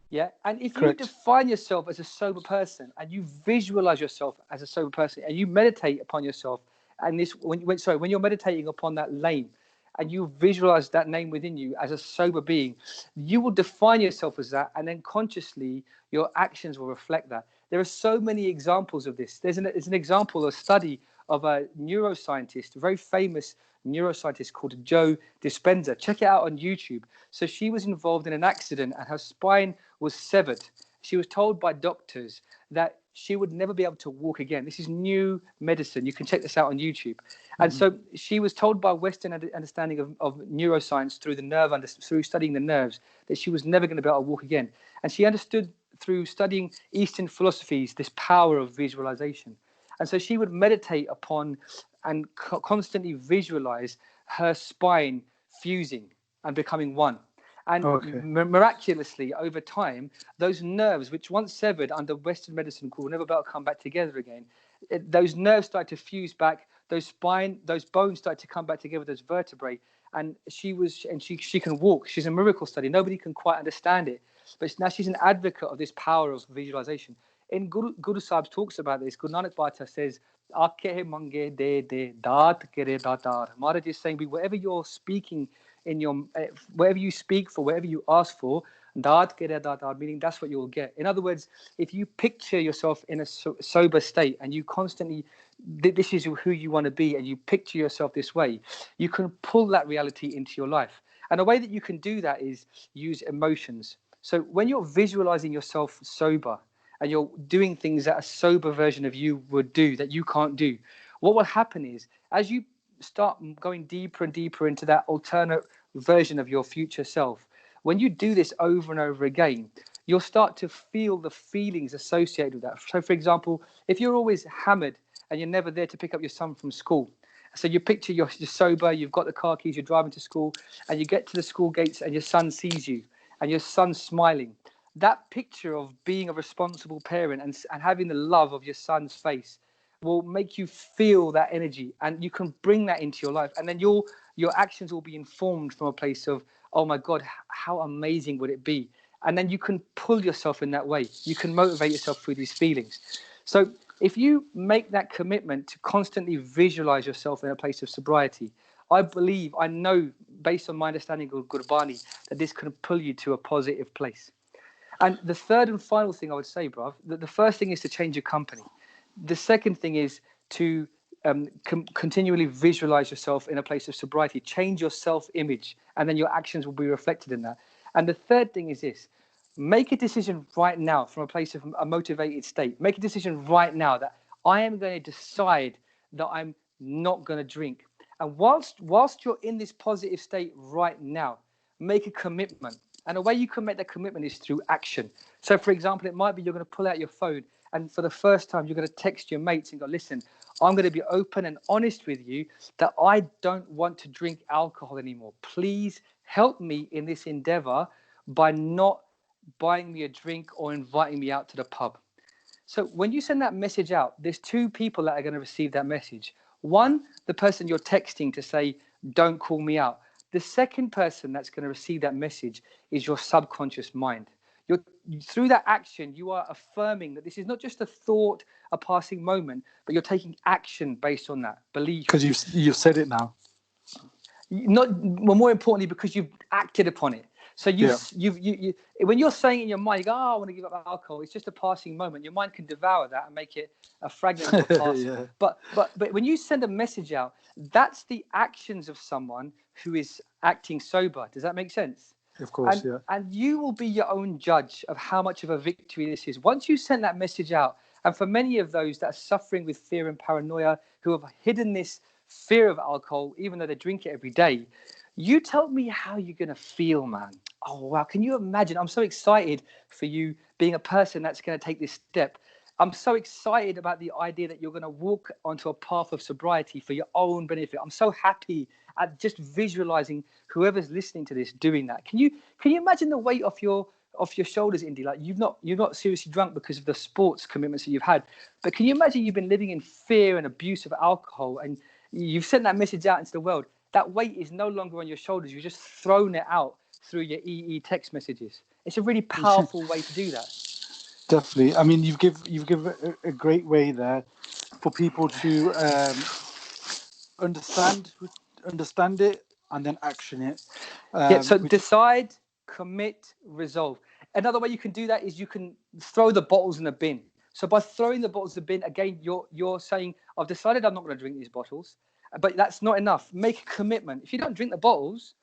Yeah. And if you define yourself as a sober person and you visualize yourself as a sober person and you meditate upon yourself, and when you're meditating upon that name and you visualize that name within you as a sober being, you will define yourself as that, and then consciously your actions will reflect that. There are so many examples of this. There's an example, a study of a neuroscientist, a very famous neuroscientist called Joe Dispenza. Check it out on YouTube. So she was involved in an accident and her spine was severed. She was told by doctors that she would never be able to walk again. This is new medicine. You can check this out on YouTube. And so she was told by Western understanding of neuroscience through studying the nerves that she was never going to be able to walk again. And she understood through studying Eastern philosophies this power of visualization. And so she would meditate upon and constantly visualize her spine fusing and becoming one. And miraculously, over time, those nerves, which once severed under Western medicine, will never be able to come back together again. Those nerves start to fuse back. Those bones start to come back together. Those vertebrae, and she can walk. She's a miracle study. Nobody can quite understand it, but now she's an advocate of this power of visualization. In Guru Sahib talks about this. Guru Nanak Bata says, "Aake mange de daat kere daatar." Maharaj is saying, whatever you're speaking whatever you speak for, whatever you ask for, daat kere daatar, meaning that's what you'll get. In other words, if you picture yourself in a sober state and you constantly, this is who you want to be, and you picture yourself this way, you can pull that reality into your life. And a way that you can do that is use emotions. So when you're visualizing yourself sober, and you're doing things that a sober version of you would do that you can't do, what will happen is, as you start going deeper and deeper into that alternate version of your future self, when you do this over and over again, you'll start to feel the feelings associated with that. So, for example, if you're always hammered and you're never there to pick up your son from school, so you picture you're sober, you've got the car keys, you're driving to school, and you get to the school gates and your son sees you and your son's smiling. That picture of being a responsible parent and having the love of your son's face will make you feel that energy, and you can bring that into your life. And then your actions will be informed from a place of, oh my God, how amazing would it be? And then you can pull yourself in that way. You can motivate yourself through these feelings. So if you make that commitment to constantly visualize yourself in a place of sobriety, I know, based on my understanding of Gurbani, that this can pull you to a positive place. And the third and final thing I would say, bruv, the first thing is to change your company. The second thing is to continually visualize yourself in a place of sobriety. Change your self-image, and then your actions will be reflected in that. And the third thing is this: make a decision right now from a place of a motivated state. Make a decision right now that I am going to decide that I'm not going to drink. And whilst you're in this positive state right now, make a commitment. And the way you can make that commitment is through action. So, for example, it might be you're going to pull out your phone, and for the first time, you're going to text your mates and go, listen, I'm going to be open and honest with you that I don't want to drink alcohol anymore. Please help me in this endeavor by not buying me a drink or inviting me out to the pub. So when you send that message out, there's two people that are going to receive that message. One, the person you're texting to say, don't call me out. The second person that's going to receive that message is your subconscious mind. Through that action, you are affirming that this is not just a thought, a passing moment, but you're taking action based on that belief. Because you've said it now. Well, more importantly, because you've acted upon it. So you when you're saying in your mind, you go, I want to give up alcohol, it's just a passing moment. Your mind can devour that and make it a fragment of a past. But when you send a message out, that's the actions of someone who is acting sober. Does that make sense? Of course, And you will be your own judge of how much of a victory this is. Once you send that message out, and for many of those that are suffering with fear and paranoia, who have hidden this fear of alcohol, even though they drink it every day, you tell me how you're going to feel, man. Oh, wow. Can you imagine? I'm so excited for you being a person that's going to take this step. I'm so excited about the idea that you're going to walk onto a path of sobriety for your own benefit. I'm so happy at just visualizing whoever's listening to this doing that. Can you imagine the weight off your shoulders, Indy? Like you're not seriously drunk because of the sports commitments that you've had, but can you imagine you've been living in fear and abuse of alcohol, and you've sent that message out into the world? That weight is no longer on your shoulders. You've just thrown it out through your EE text messages. It's a really powerful way to do that. Definitely. I mean, you've given a great way there for people to understand it and then action it. So decide, commit, resolve. Another way you can do that is you can throw the bottles in the bin. So by throwing the bottles in the bin, again, you're saying, I've decided I'm not going to drink these bottles. But that's not enough. Make a commitment. If you don't drink the bottles,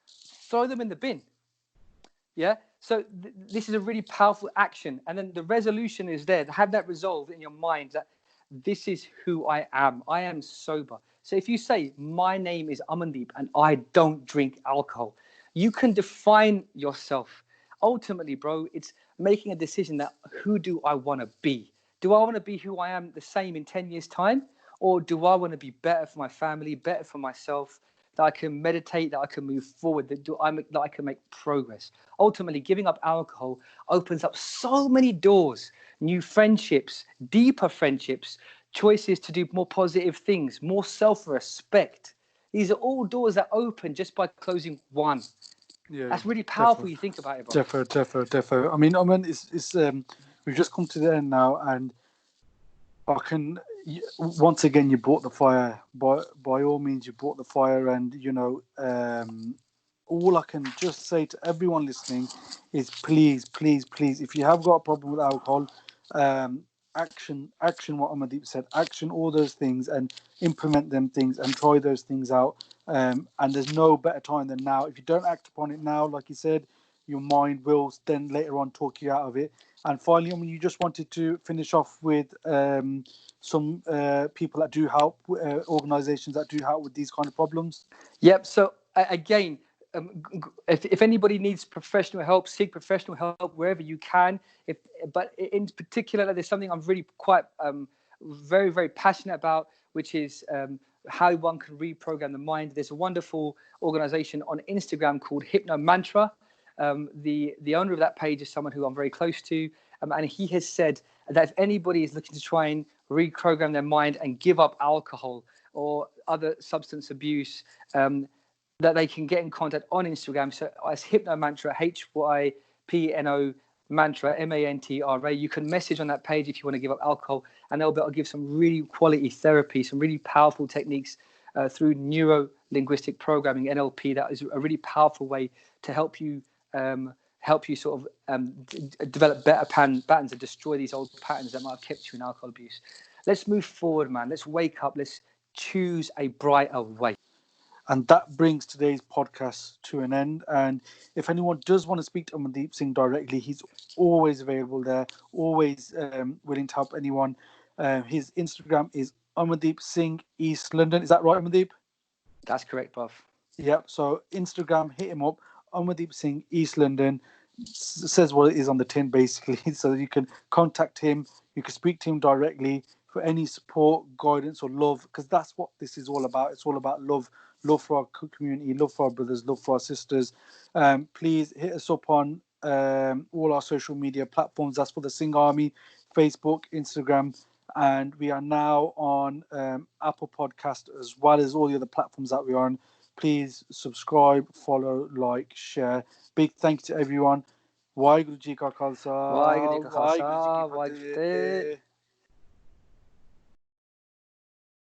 throw them in the bin. Yeah. So this is a really powerful action. And then the resolution is there. To have that resolve in your mind that this is who I am. I am sober. So if you say, my name is Amandeep and I don't drink alcohol, you can define yourself. Ultimately, bro, it's making a decision that who do I want to be? Do I want to be who I am the same in 10 years' time? Or do I want to be better for my family, better for myself, that I can meditate, that I can move forward, that I can make progress? Ultimately, giving up alcohol opens up so many doors, new friendships, deeper friendships, choices to do more positive things, more self-respect. These are all doors that open just by closing one. Yeah, that's really powerful. You think about it, bro. Defo. I mean, we've just come to the end now, and once again, you brought the fire. By all means, you brought the fire, and all I can just say to everyone listening is please, if you have got a problem with alcohol, action what Amandeep said, action all those things and implement them things and try those things out. And there's no better time than now. If you don't act upon it now, like you said, your mind will then later on talk you out of it. And finally, I mean, you just wanted to finish off with some people that do help, organizations that do help with these kind of problems. Yep. So again, if anybody needs professional help, seek professional help wherever you can. But in particular, there's something I'm really quite very, very passionate about, which is how one can reprogram the mind. There's a wonderful organization on Instagram called Hypno Mantra. The owner of that page is someone who I'm very close to, and he has said that if anybody is looking to try and reprogram their mind and give up alcohol or other substance abuse, that they can get in contact on Instagram. So it's Hypno Mantra, HYPNO Mantra, MANTRA. You can message on that page if you want to give up alcohol, and they'll be able to give some really quality therapy, some really powerful techniques through neuro-linguistic programming, NLP. That is a really powerful way to help you sort of develop better patterns and destroy these old patterns that might have kept you in alcohol abuse. Let's move forward, man. Let's wake up. Let's choose a brighter way. And that brings today's podcast to an end. And if anyone does want to speak to Amandeep Singh directly, he's always available there, always willing to help anyone. His Instagram is Amandeep Singh East London. Is that right, Amandeep? That's correct, bruv. Yep. So Instagram, hit him up. Amandeep Singh East London says what it is on the tin, basically. So you can contact him. You can speak to him directly for any support, guidance, or love, because that's what this is all about. It's all about love, love for our community, love for our brothers, love for our sisters. Please hit us up on all our social media platforms. That's for the Singh Army, Facebook, Instagram, and we are now on Apple Podcast as well as all the other platforms that we're on. Please subscribe, follow, like, share. Big thank you to everyone. Waheguru Ji Ka Khalsa, Waheguru Ji Ka Khalsa, Waheguru Ji Ki Waheguru Ji Ki Fateh. Fateh.